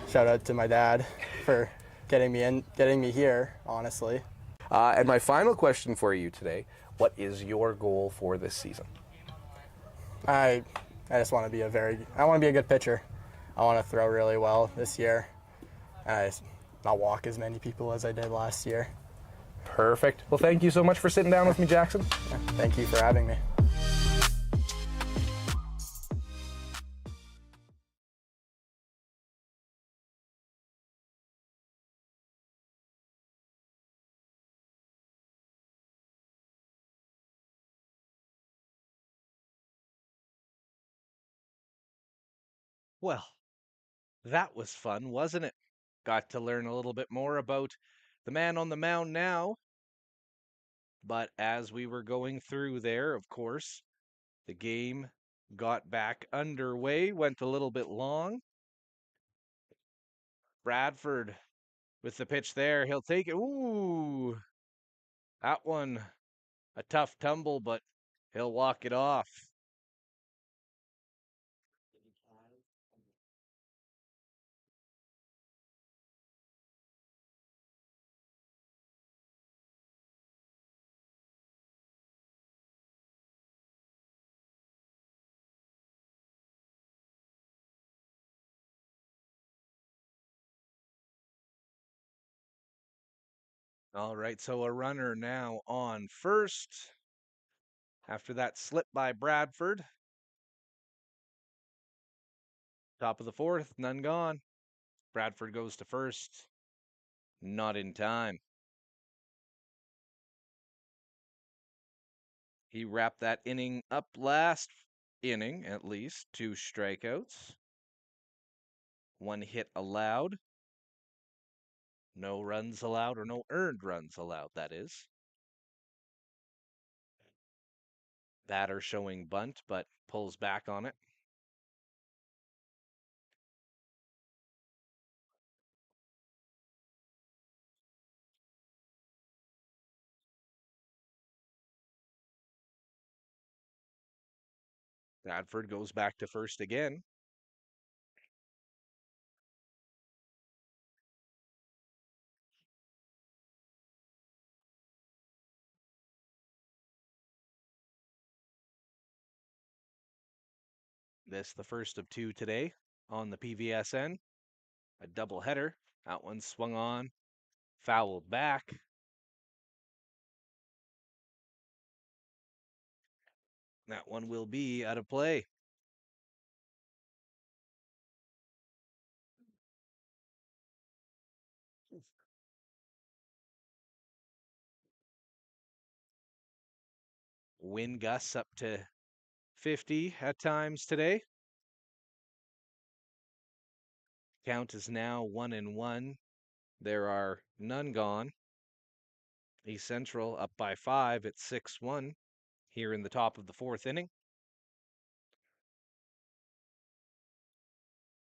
shout out to my dad for getting me here, honestly. And my final question for you today, what is your goal for this season? I just want to be I want to be a good pitcher. I want to throw really well this year. And not walk as many people as I did last year. Perfect. Well, thank you so much for sitting down with me, Jackson. Thank you for having me. Well, that was fun, wasn't it? Got to learn a little bit more about the man on the mound now. But as we were going through there, of course, the game got back underway, went a little bit long. Bradford with the pitch there. He'll take it. Ooh, that one a tough tumble, but he'll walk it off. All right, so a runner now on first. After that slip by Bradford. Top of the fourth, none gone. Bradford goes to first. Not in time. He wrapped that inning up last inning, at least. 2 strikeouts. 1 hit allowed. No runs allowed, or no earned runs allowed, that is. Batter showing bunt, but pulls back on it. Bradford goes back to first again. This the first of 2 today on the PVSN. A doubleheader. That one swung on, fouled back. That one will be out of play. Wind gusts up to 50 at times today. Count is now 1-1. There are none gone. East Central up by 5 at 6-1 here in the top of the 4th inning.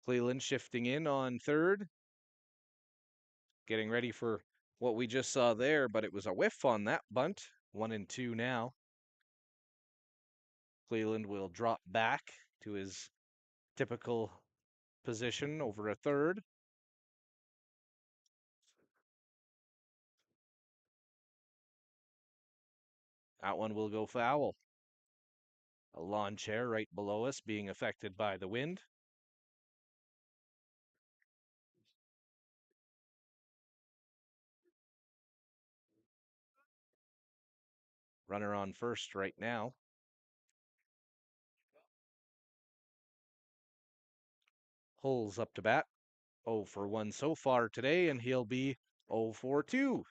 Cleveland shifting in on third. Getting ready for what we just saw there, but it was a whiff on that bunt. 1-2 now. Cleveland will drop back to his typical position over a third. That one will go foul. A lawn chair right below us being affected by the wind. Runner on first right now. Holes up to bat. 0 for 1 so far today, and he'll be 0 for 2.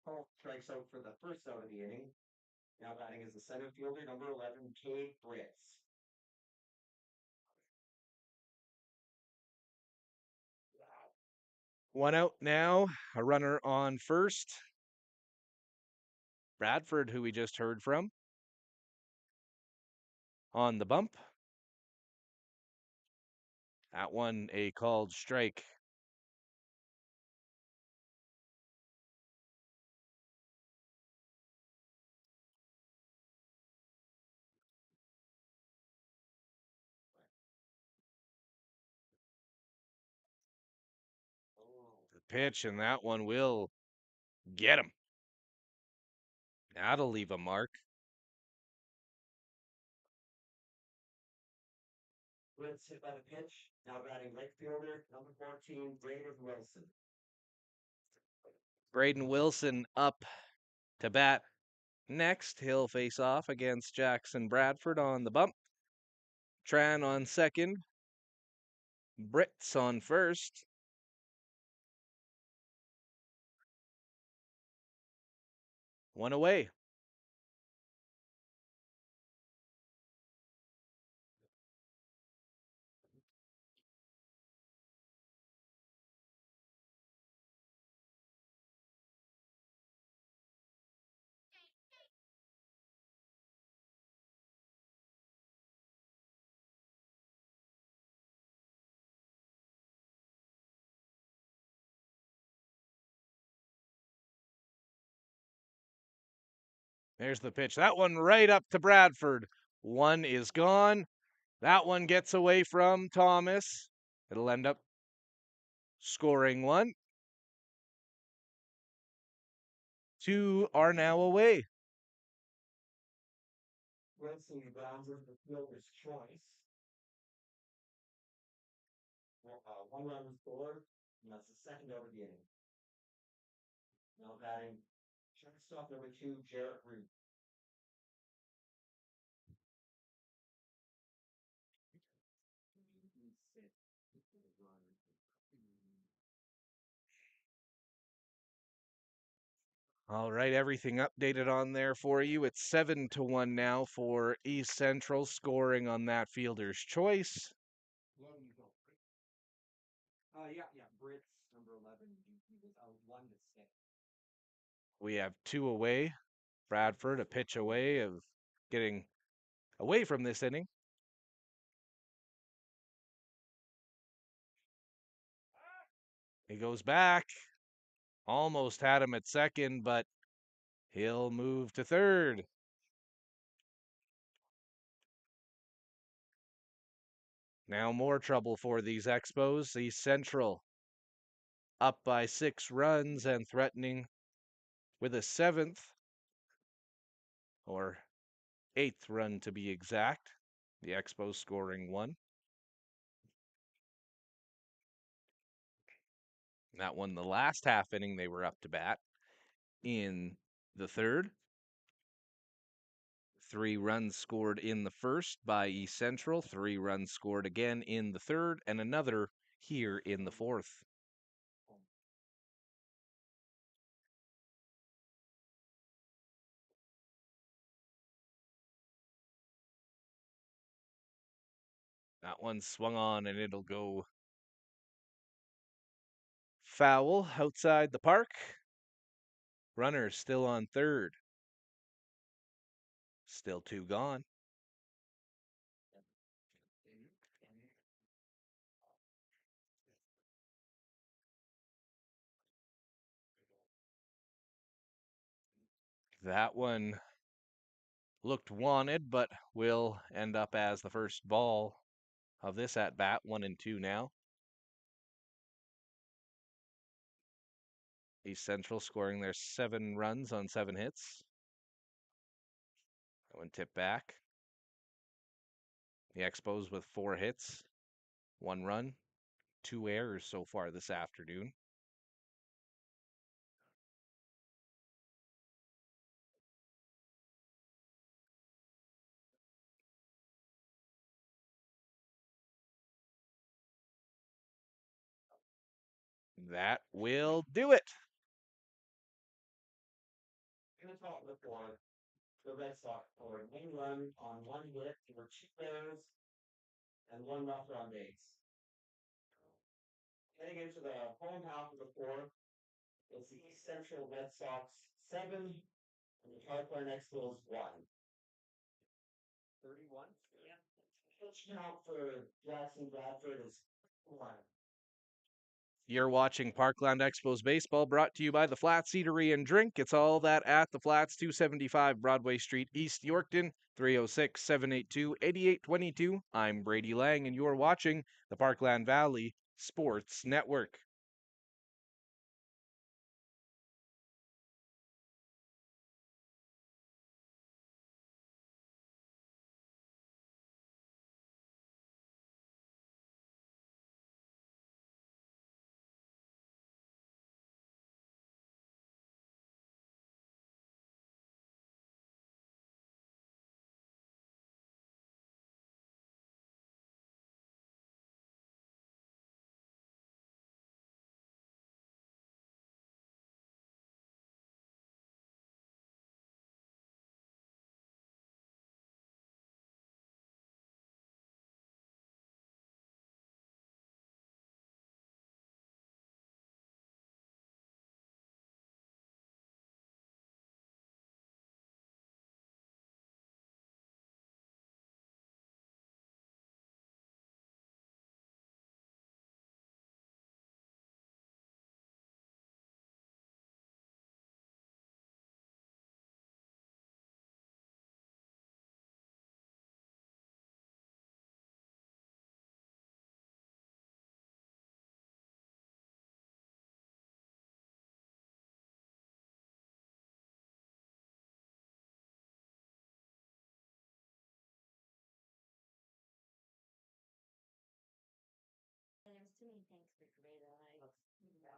Paul strikes out for the first out of the inning. Now batting is the center fielder, number 11, Cade Brits. One out now. A runner on first. Bradford, who we just heard from, on the bump. That one a called strike. The pitch, and that one will get him. That'll leave a mark. Brits hit by the pitch. Now batting right fielder, number 14, Braden Wilson. Braden Wilson up to bat next. He'll face off against Jackson Bradford on the bump. Tran on second. Brits on first. One away. There's the pitch. That one right up to Bradford. One is gone. That one gets away from Thomas. It'll end up scoring one. Two are now away. Wilson grounds into the fielder's choice. One run was scored, and that's the second over the inning. Now batting shortstop number 2, Jarrett Root. All right, everything updated on there for you. It's 7-1 now for East Central, scoring on that fielder's choice. Yeah, Brits number 11. He was out 1-6. We have two away. Bradford a pitch away of getting away from this inning. He goes back. Almost had him at second, but he'll move to third. Now more trouble for these Expos. East Central up by 6 runs and threatening with a 7th or 8th run to be exact. The Expos scoring 1. That one, the last half inning, they were up to bat in the third. 3 runs scored in the first by East Central, 3 runs scored again in the third, and another here in the fourth. That one swung on and it'll go foul outside the park. Runner still on third. Still 2 gone. That one looked wanted, but will end up as the first ball of this at bat. 1-2 now. East Central scoring their 7 runs on 7 hits. That one tipped back. The Expos with 4 hits, 1 run, 2 errors so far this afternoon. That will do it. In the top of the fourth, the Red Sox scored 1 run on 1 hit. There were 2 errors and 1 rusher on base. Heading into the home half of the fourth, it's the East Central Red Sox 7 and the Parkland Expos 1. 31? Yeah. Pitch count for Jackson Bradford is 1. You're watching Parkland Expos Baseball, brought to you by the Flats Eatery and Drink. It's all that at the Flats, 275 Broadway Street, East Yorkton, 306-782-8822. I'm Brady Lang, and you're watching the Parkland Valley Sports Network.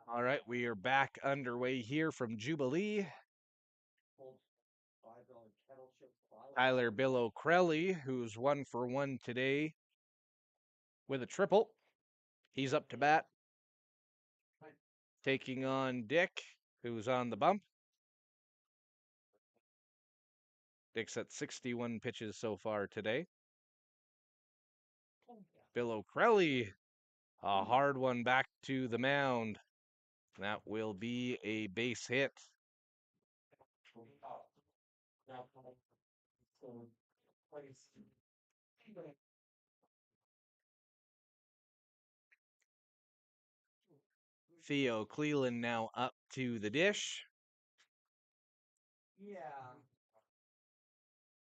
All right, we are back underway here from Jubilee. Tyler Bill O'Crelly, who's 1 for 1 today with a triple. He's up to bat, taking on Dick, who's on the bump. Dick's at 61 pitches so far today. Bill O'Crelly, a hard one back to the mound. That will be a base hit. Theo Cleland now up to the dish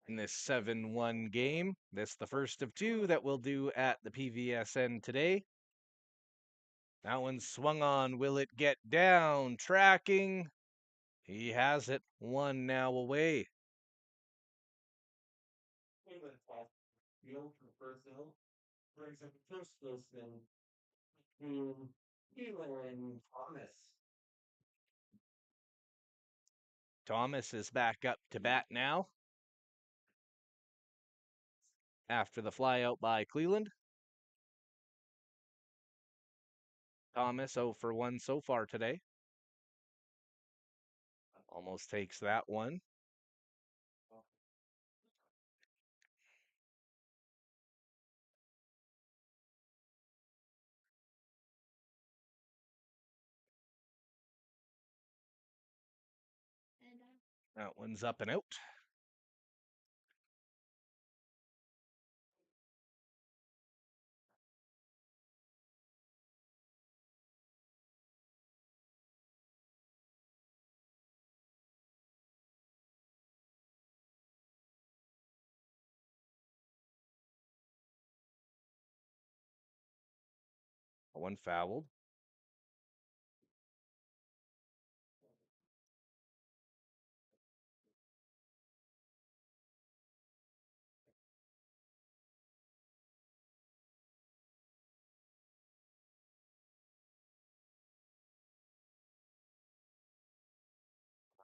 in this 7-1 game. This the first of two that we'll do at the PVSN today. That one swung on. Will it get down? Tracking. He has it. One now away. Field for first out. Brings up the first baseman, Keelan Thomas. Thomas is back up to bat now after the flyout by Cleland. Thomas 0 for 1 so far today. Almost takes that one. That one's up and out. One fouled.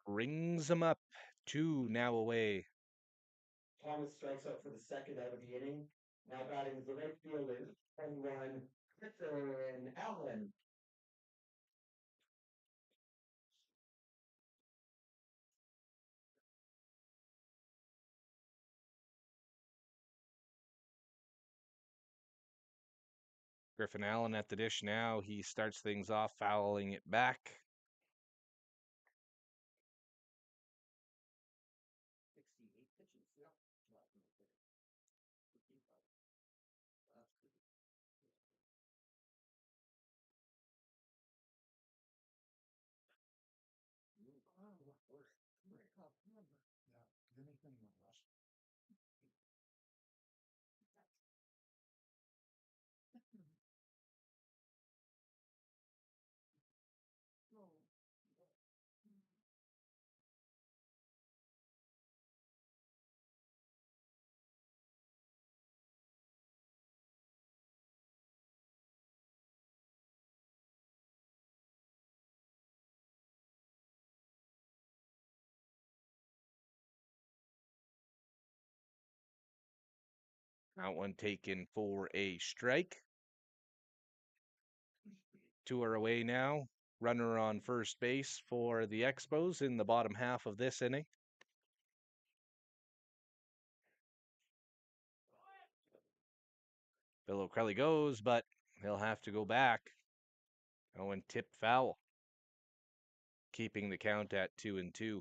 Rings him up. 2 now away. Thomas strikes out for the second out of the inning. Now batting is the right fielder, 21, Griffin Allen. Griffin Allen at the dish now. He starts things off, fouling it back. 68 pitches. That one taken for a strike. 2 are away now. Runner on first base for the Expos in the bottom half of this inning. Bill O'Crelly goes, but he'll have to go back. And tip foul, keeping the count at 2-2.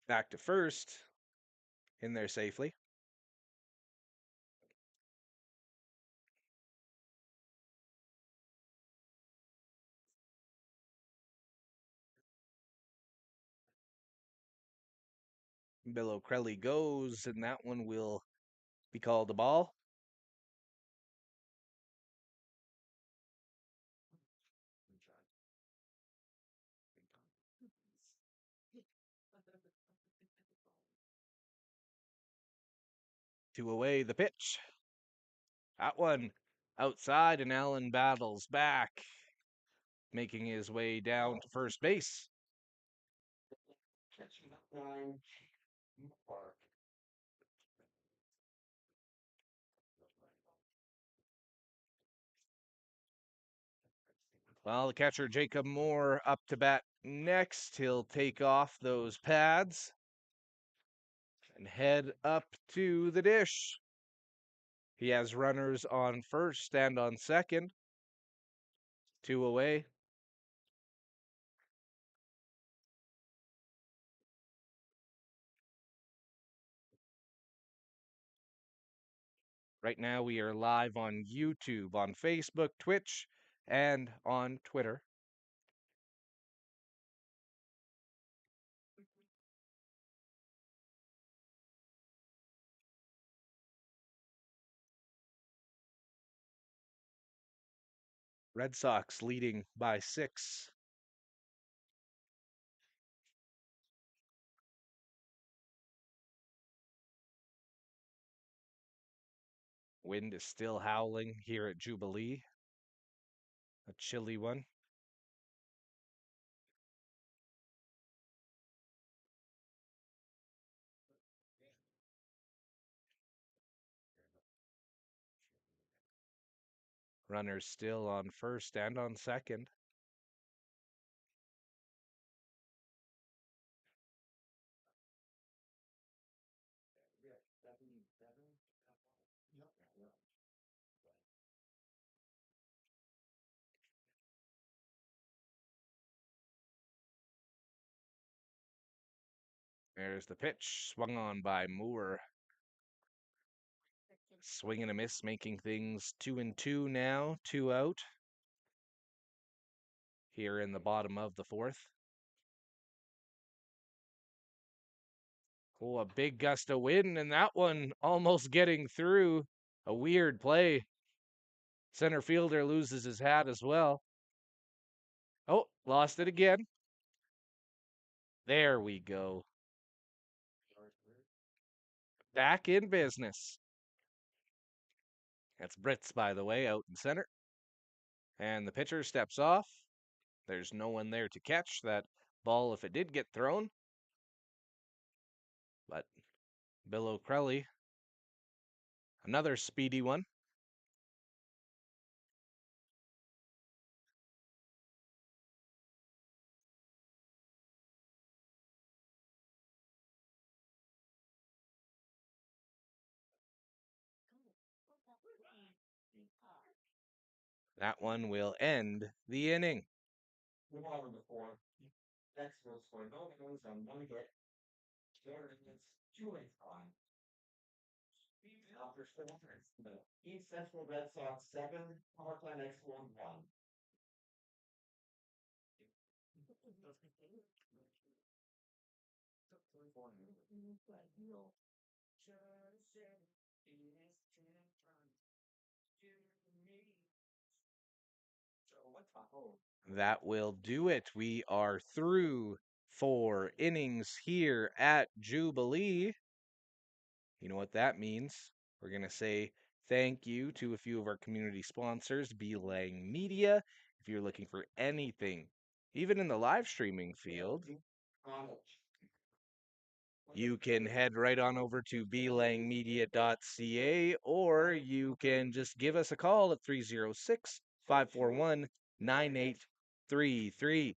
Back to first, in there safely. Bill O'Crelly goes, and that one will be called a ball. Two away, the pitch. That one outside, and Allen battles back, making his way down to first base. Catching up line, Park. Well, the catcher Jacob Moore up to bat next. He'll take off those pads and head up to the dish. He has runners on first and on second. Two away. Right now, we are live on YouTube, on Facebook, Twitch, and on Twitter. Red Sox leading by 6. Wind is still howling here at Jubilee. A chilly one. Runners still on first and on second. There's the pitch, swung on by Moore. Swing and a miss, making things 2-2 now, 2 out. Here in the bottom of the fourth. Oh, a big gust of wind, and that one almost getting through. A weird play. Center fielder loses his hat as well. Oh, lost it again. There we go. Back in business. That's Brits, by the way, out in center. And the pitcher steps off. There's no one there to catch that ball if it did get thrown. But Bill O'Crelly, another speedy one. That one will end the inning. The bottom of the fourth. Next will score no runs on one hit. Jordan is 2-5. After four, the East Central Red Sox 7, Power Plant X1 1. That will do it. We are through 4 innings here at Jubilee. You know what that means? We're going to say thank you to a few of our community sponsors, Beelang Media. If you're looking for anything, even in the live streaming field, you can head right on over to belangmedia.ca, or you can just give us a call at 306 541 9833.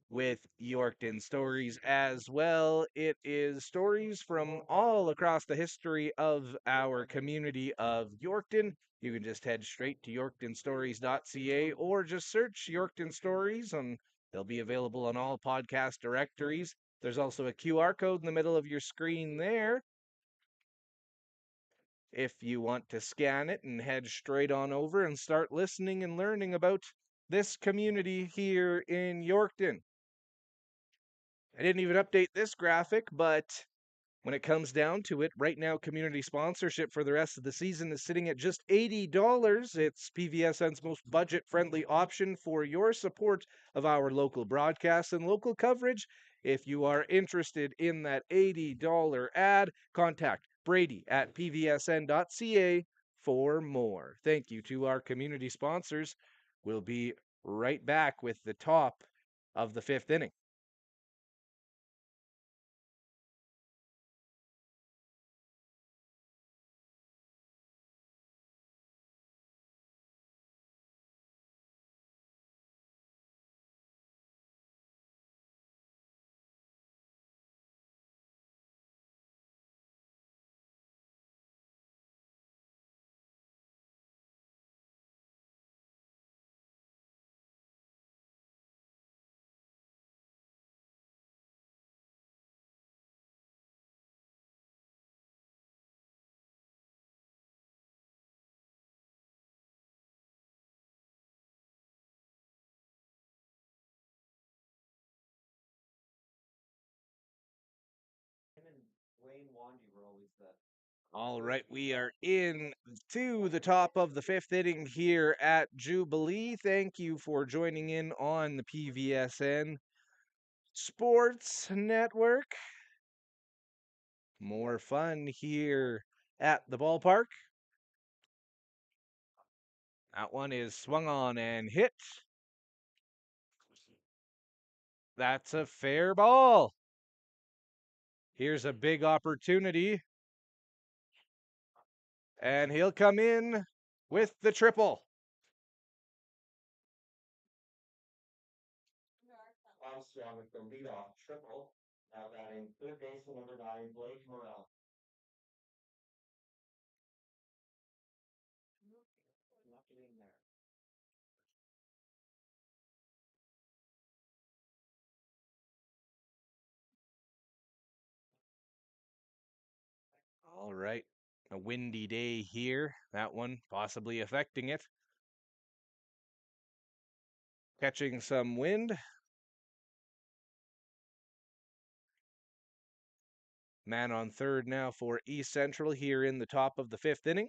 With Yorkton Stories as well, it is stories from all across the history of our community of Yorkton. You can just head straight to yorktonstories.ca or just search Yorkton Stories, and they'll be available on all podcast directories. There's also a QR code in the middle of your screen there. If you want to scan it and head straight on over and start listening and learning about this community here in Yorkton. I didn't even update this graphic, but when it comes down to it, right now community sponsorship for the rest of the season is sitting at just $80. It's PVSN's most budget-friendly option for your support of our local broadcasts and local coverage. If you are interested in that $80 ad, contact Brady at pvsn.ca for more. Thank you to our community sponsors. We'll be right back with the top of the fifth inning. All right, we are in to the top of the fifth inning here at Jubilee. Thank you for joining in on the PVSN Sports Network. More fun here at the ballpark. That one is swung on and hit. That's a fair ball. Here's a big opportunity. And he'll come in with the triple. Armstrong with the leadoff triple. Now batting third baseman number 9, Blake Morrell. Not getting there. All right. A windy day here. That one possibly affecting it. Catching some wind. Man on third now for East Central here in the top of the fifth inning.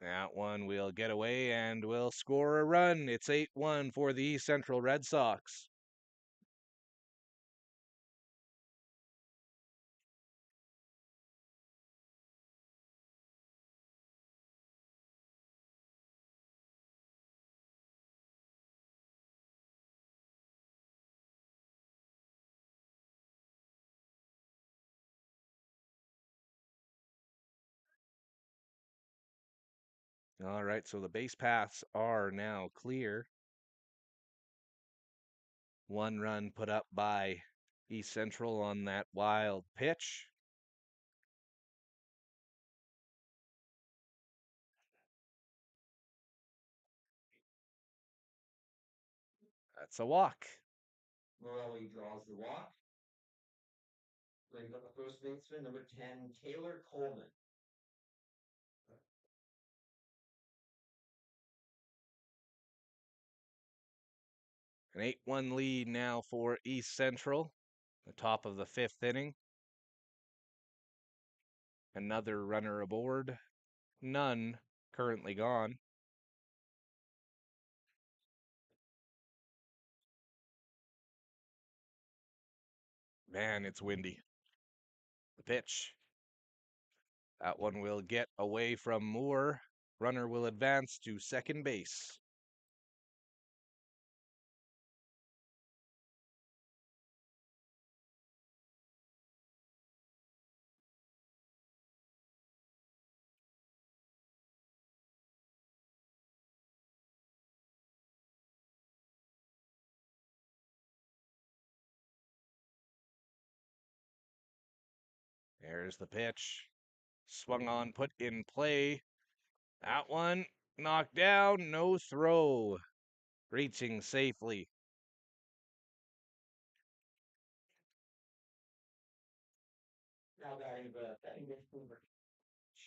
That one will get away and will score a run. It's 8-1 for the East Central Red Sox. All right, so the base paths are now clear. One run put up by East Central on that wild pitch. That's a walk. Morelli draws the walk. Brings up the first baseman, number 10, Taylor Coleman. An 8-1 lead now for East Central. The top of the fifth inning. Another runner aboard. None currently gone. Man, it's windy. The pitch. That one will get away from Moore. Runner will advance to second base. There's the pitch. Swung on, put in play. That one knocked down, no throw. Reaching safely. Now batting the second baseman,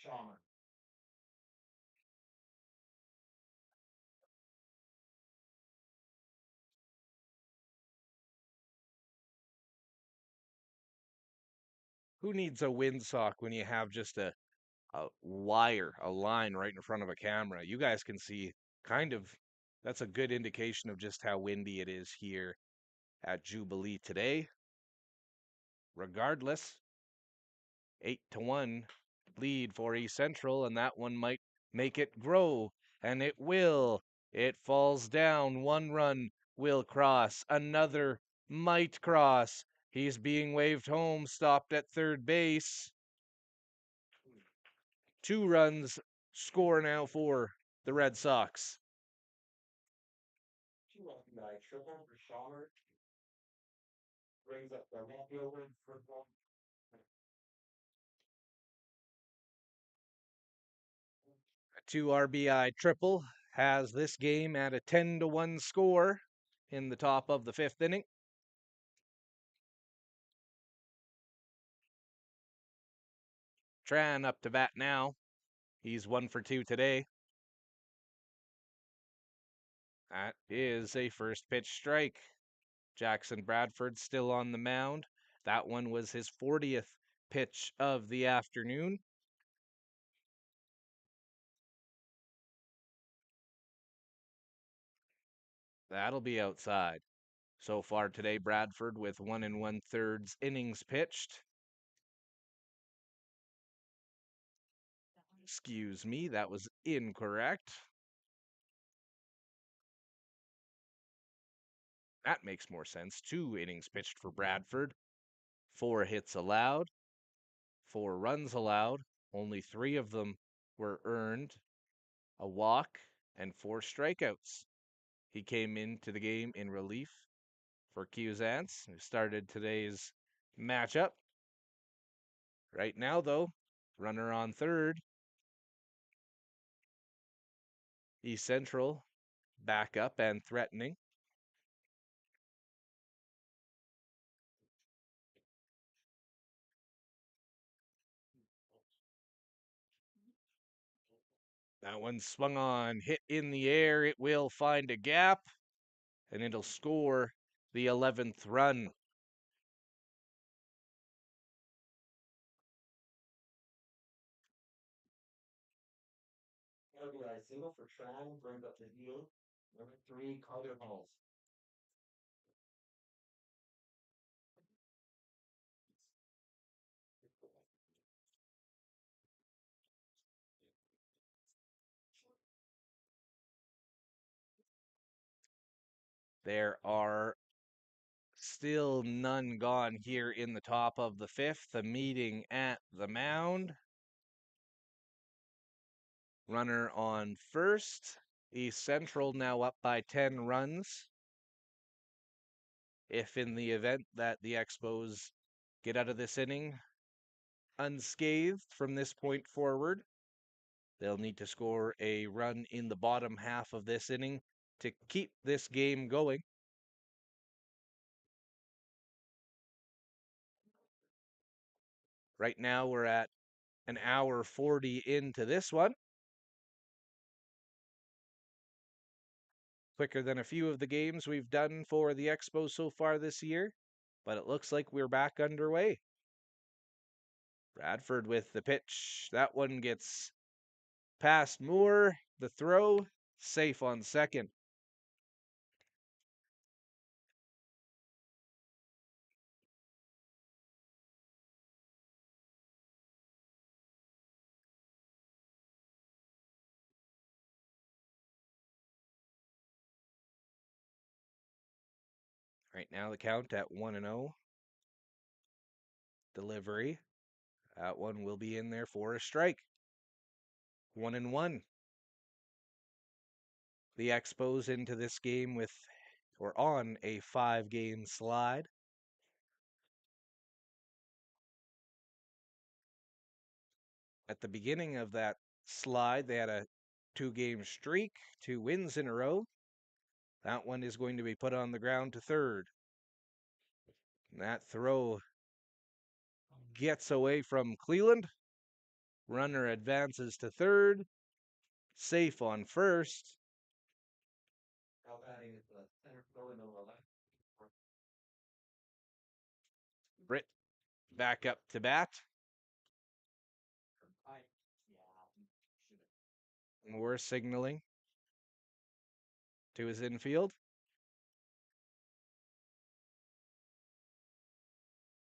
Shaman. Who needs a windsock when you have just a a wire, a line right in front of a camera. You guys can see kind of, that's a good indication of just how windy it is here at Jubilee today. Regardless, 8-1 lead for East Central, and that one might make it grow, and it will. It falls down. One run will cross. Another might cross. He's being waved home, stopped at third base. 2 runs score now for the Red Sox. 2 RBI triple for Schaller. Brings up the left fielder for one. A 2 RBI triple has this game at a 10-1 score in the top of the 5th inning. Tran up to bat now. He's 1 for 2 today. That is a first pitch strike. Jackson Bradford still on the mound. That one was his 40th pitch of the afternoon. That'll be outside. So far today, Bradford with 1 1/3 innings pitched. Excuse me, that was incorrect. That makes more sense. 2 innings pitched for Bradford. 4 hits allowed. 4 runs allowed. Only 3 of them were earned. A walk and 4 strikeouts. He came into the game in relief for Cusance, who started today's matchup. Right now, though, runner on third. East Central back up and threatening. That one swung on, hit in the air. It will find a gap, and it'll score the 11th run. RBI single for Tran brings up the heel. Number 3, Carter Halls. There are still none gone here in the top of the 5th. The meeting at the mound. Runner on first. East Central now up by 10 runs. If in the event that the Expos get out of this inning unscathed from this point forward, they'll need to score a run in the bottom half of this inning to keep this game going. Right now, we're at an hour 40 into this one. Quicker than a few of the games we've done for the Expos so far this year, but it looks like we're back underway. Bradford with the pitch. That one gets past Moore. The throw, safe on second. Right now, the count at 1-0. Delivery. That one will be in there for a strike. 1-1. The Expos into this game with, or on a 5-game slide. At the beginning of that slide, they had a 2-game streak, 2 wins in a row. That one is going to be put on the ground to third. And that throw gets away from Cleland. Runner advances to third. Safe on first. Now batting is the center fielder, number 11. Britt back up to bat. We're signaling to his infield.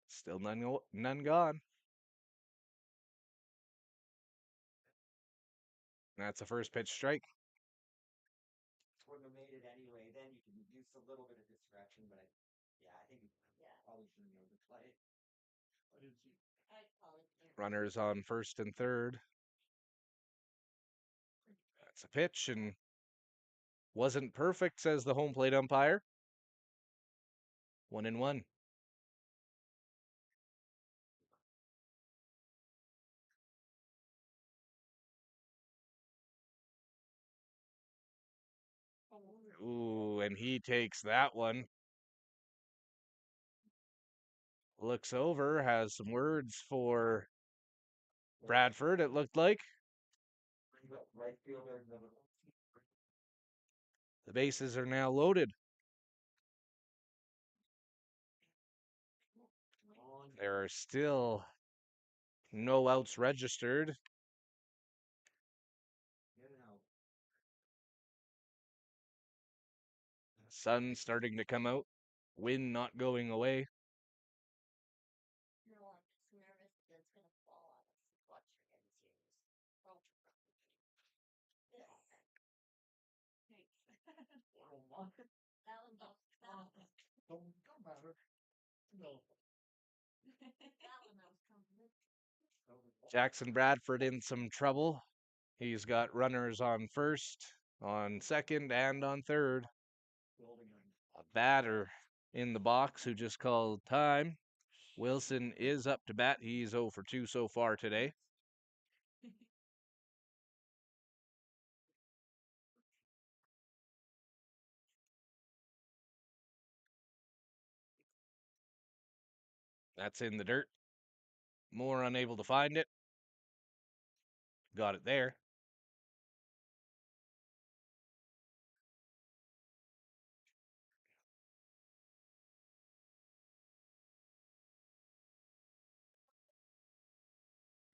Still none gone. That's a first pitch strike. Wouldn't have made it anyway. Then you can use a little bit of discretion, but I think probably shouldn't have overplayed it. Runners on first and third. That's a pitch and wasn't perfect, says the home plate umpire. 1-1. Ooh, and he takes that one. Looks over, has some words for Bradford, it looked like. Right fielder, The bases are now loaded. There are still no outs registered. Sun starting to come out. Wind not going away. No, I'm just nervous that it's gonna fall on us. Watch your guys' ears. Oh. This. Thanks. That one goes. Don't matter. No. That one I was coming. Jackson Bradford in some trouble. He's got runners on first, on second, and on third. A batter in the box who just called time. Wilson is up to bat. He's 0 for 2 so far today. That's in the dirt. Moore unable to find it. Got it there.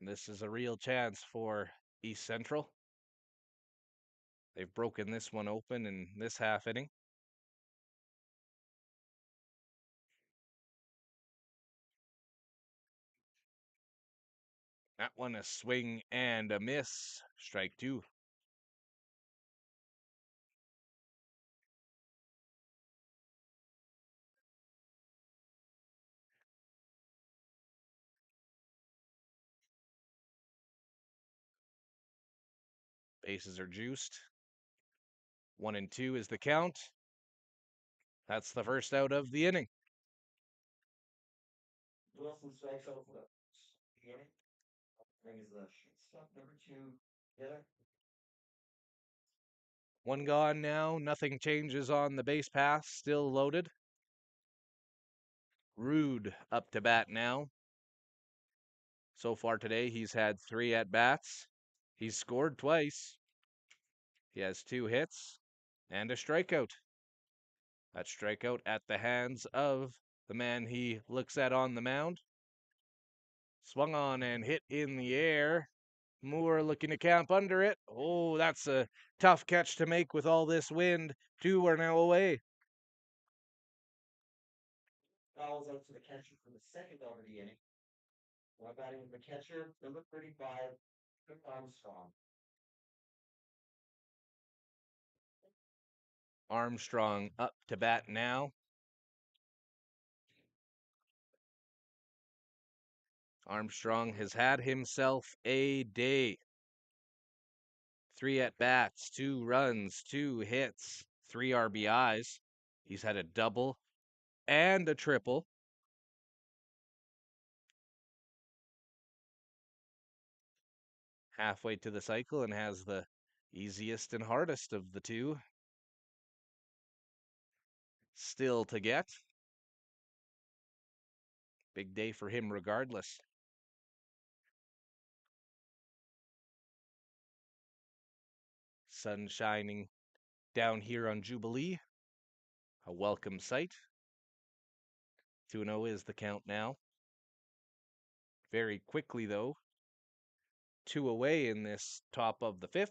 This is a real chance for East Central. They've broken this one open in this half inning. That one a swing and a miss. Strike two. Bases are juiced. 1-2 is the count. That's the first out of the inning. Wilson strikes out for the beginning. Brings the shortstop number 2 together. One gone now. Nothing changes on the base pass. Still loaded. Rude up to bat now. So far today, he's had 3 at bats. He's scored twice. He has 2 hits and a strikeout. That strikeout at the hands of the man he looks at on the mound. Swung on and hit in the air. Moore looking to camp under it. Oh, that's a tough catch to make with all this wind. 2 are now away. Fouls out to the catcher for the second out of the inning. One batting with the catcher, number 35, Armstrong. Armstrong up to bat now. Armstrong has had himself a day. 3 at bats, 2 runs, 2 hits, 3 RBIs. He's had a double and a triple. Halfway to the cycle and has the easiest and hardest of the two still to get. Big day for him regardless. Sun shining down here on Jubilee. A welcome sight. 2-0 is the count now. Very quickly, though. 2 away in this top of the 5th.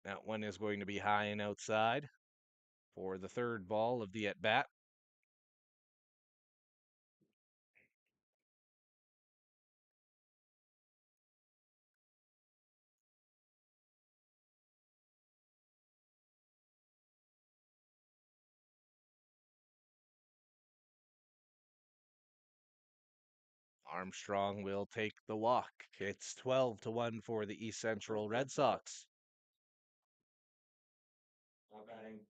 That one is going to be high and outside for the third ball of the at bat. Armstrong will take the walk. It's 12-1 for the East Central Red Sox. Now batting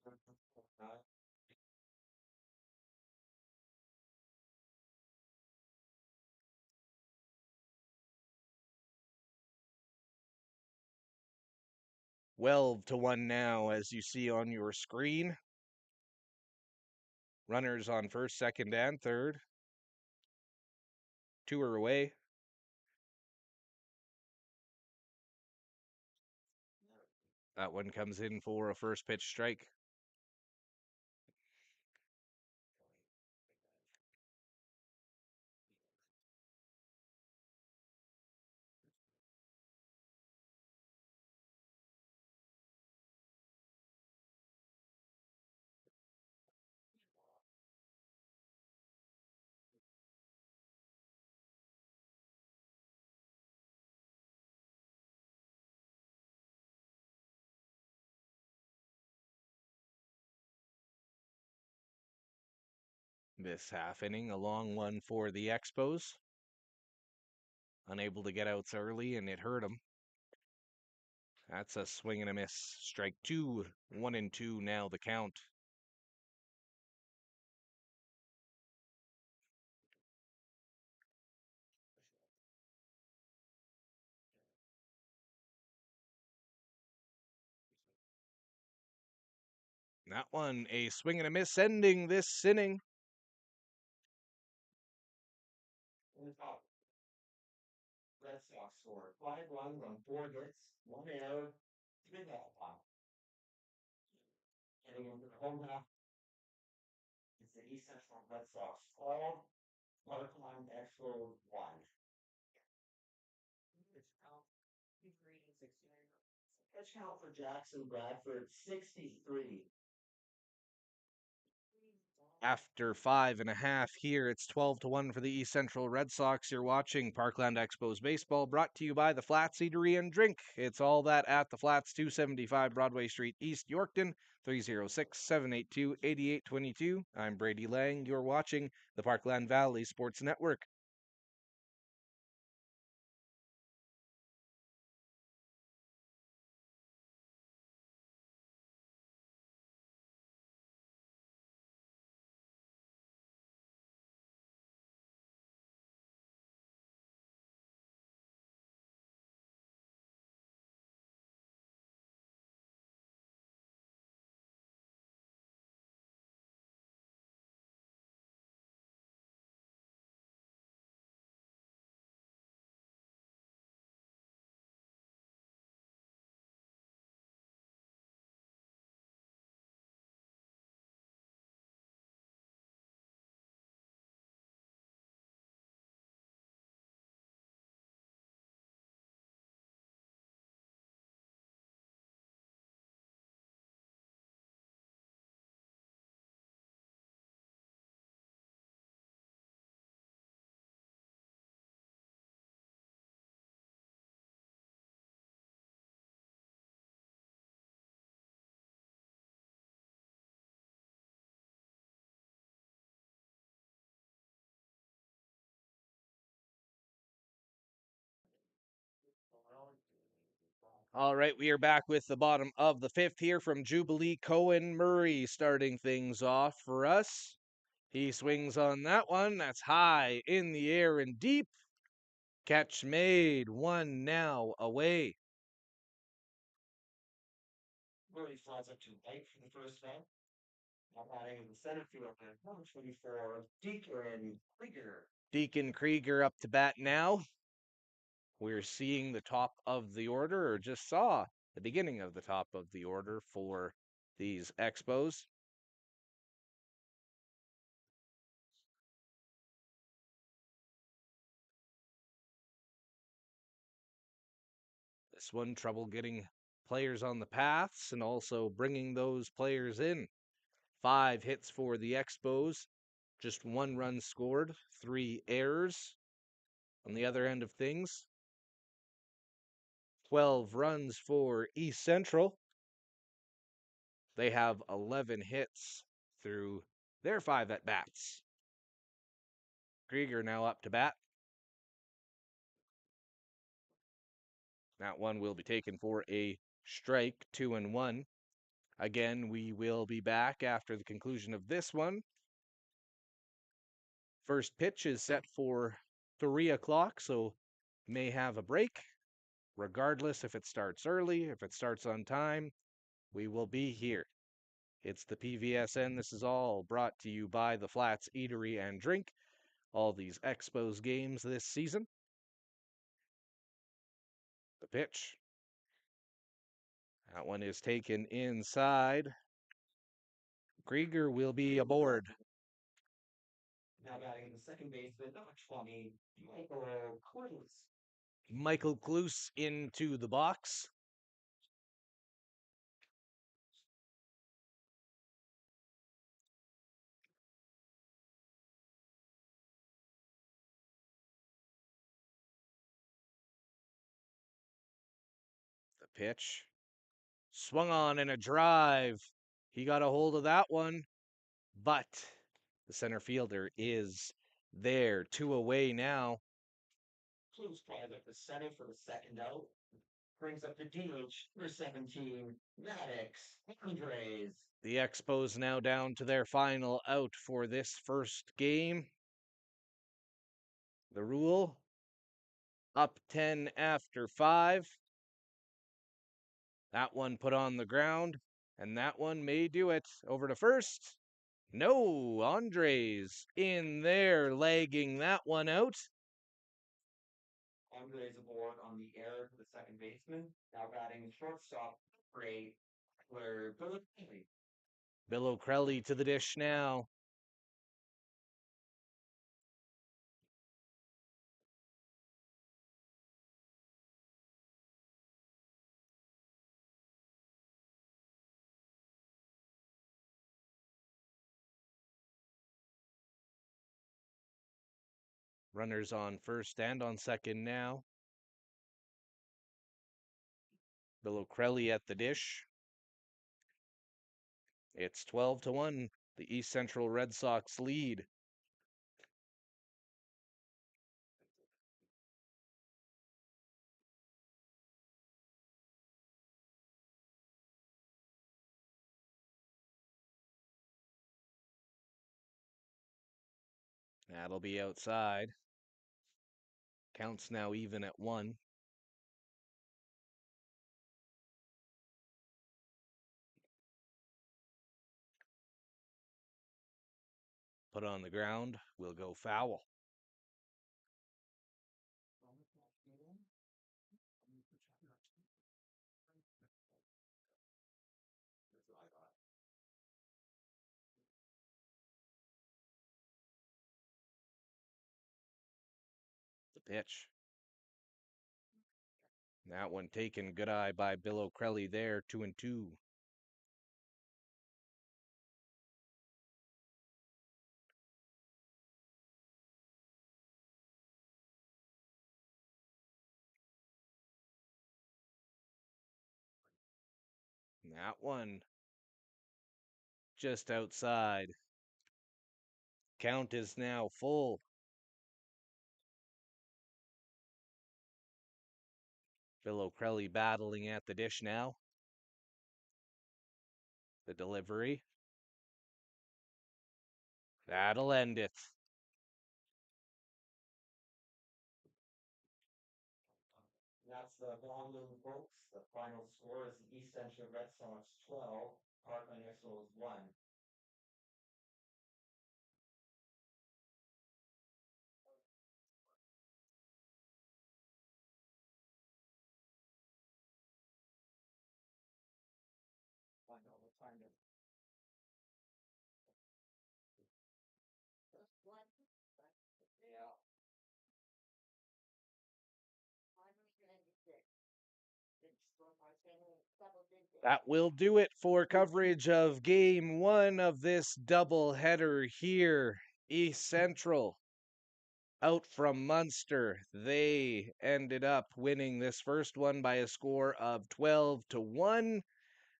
Twelve to 1 now, as you see on your screen. Runners on first, second, and third. Two are away. That one comes in for a first pitch strike. This half inning, a long one for the Expos. Unable to get outs early, and it hurt them. That's a swing and a miss. Strike two, 1-2 now the count. That one, a swing and a miss, ending this inning. in the top. Red Sox scored 5 runs on 4 hits, 1 error, 3 ball. Heading into the home half, it's the East Central Red Sox 12, Parkland Expos 1. Pitch count for Jackson Bradford 63. After 5.5 here, it's 12-1 for the East Central Red Sox. You're watching Parkland Expos Baseball, brought to you by the Flats Eatery and Drink. It's all that at the Flats, 275 Broadway Street, East Yorkton, 306-782-8822. I'm Brady Lang. You're watching the Parkland Valley Sports Network. All right, we are back with the bottom of the fifth here from Jubilee. Cohen Murray starting things off for us. He swings on that one. That's high in the air and deep. Catch made. One now away. Murray flies up to right for the first man. Now batting in the center field at number 24, Deacon Krieger. Deacon Krieger up to bat now. We're seeing the top of the order, or just saw the beginning of the top of the order for these Expos. This one, trouble getting players on the paths and also bringing those players in. 5 hits for the Expos, just 1 run scored, 3 errors. On the other end of things, 12 runs for East Central. They have 11 hits through their 5 at bats. Krieger now up to bat. That one will be taken for a strike, 2-1. Again, we will be back after the conclusion of this one. First pitch is set for 3 o'clock, so may have a break. Regardless if it starts early, if it starts on time, we will be here. It's the PVSN. This is all brought to you by the Flats Eatery and Drink. All these Expos games this season. The pitch. That one is taken inside. Krieger will be aboard. Now batting the second baseman, number 20, Michael Quince. Michael Kloos into the box. The pitch. Swung on in a drive. He got a hold of that one, but the center fielder is there. 2 away now. Clues flies up the center for the second out. Brings up the DH for 17, Maddox Andres. The Expos now down to their final out for this first game. The rule, up 10 after 5. That one put on the ground, and that one may do it. Over to first. No, Andres in there, lagging that one out. Andres aboard on the air for the second baseman. Now batting shortstop, Ray Billy. Bill O'Crelly to the dish now. Runners on first and on second now. Bill O'Crelly at the dish. It's 12-1. The East Central Red Sox lead. That'll be outside. Counts now even at 1. Put on the ground. Will go foul. The pitch. That one taken good eye by Bill O'Crelly there, 2-2. That one just outside. Count is now full. Bill O'Crelly battling at the dish now. The delivery. That'll end it. That's the ball game, folks. The final score is the East Central Red Sox 12, Parkland Expos 1. I know what time it is. Just one. Yeah. 196. That will do it for coverage of game one of this doubleheader here. East Central out from Munster. They ended up winning this first one by a score of 12-1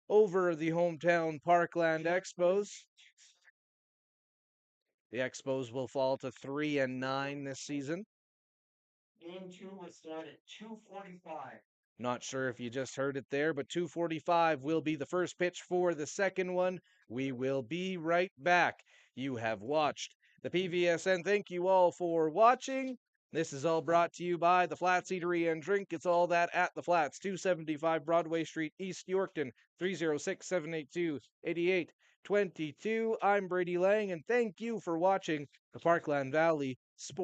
over the hometown Parkland Expos. The Expos will fall to 3-9 this season. Game 2 will start at 2:45. Not sure if you just heard it there, but 2:45 will be the first pitch for the second one. We will be right back. You have watched the PVSN. Thank you all for watching. This is all brought to you by the Flats Eatery and Drink. It's all that at the Flats, 275 Broadway Street, East Yorkton, 306-782-8822. I'm Brady Lang, and thank you for watching the Parkland Valley Sports.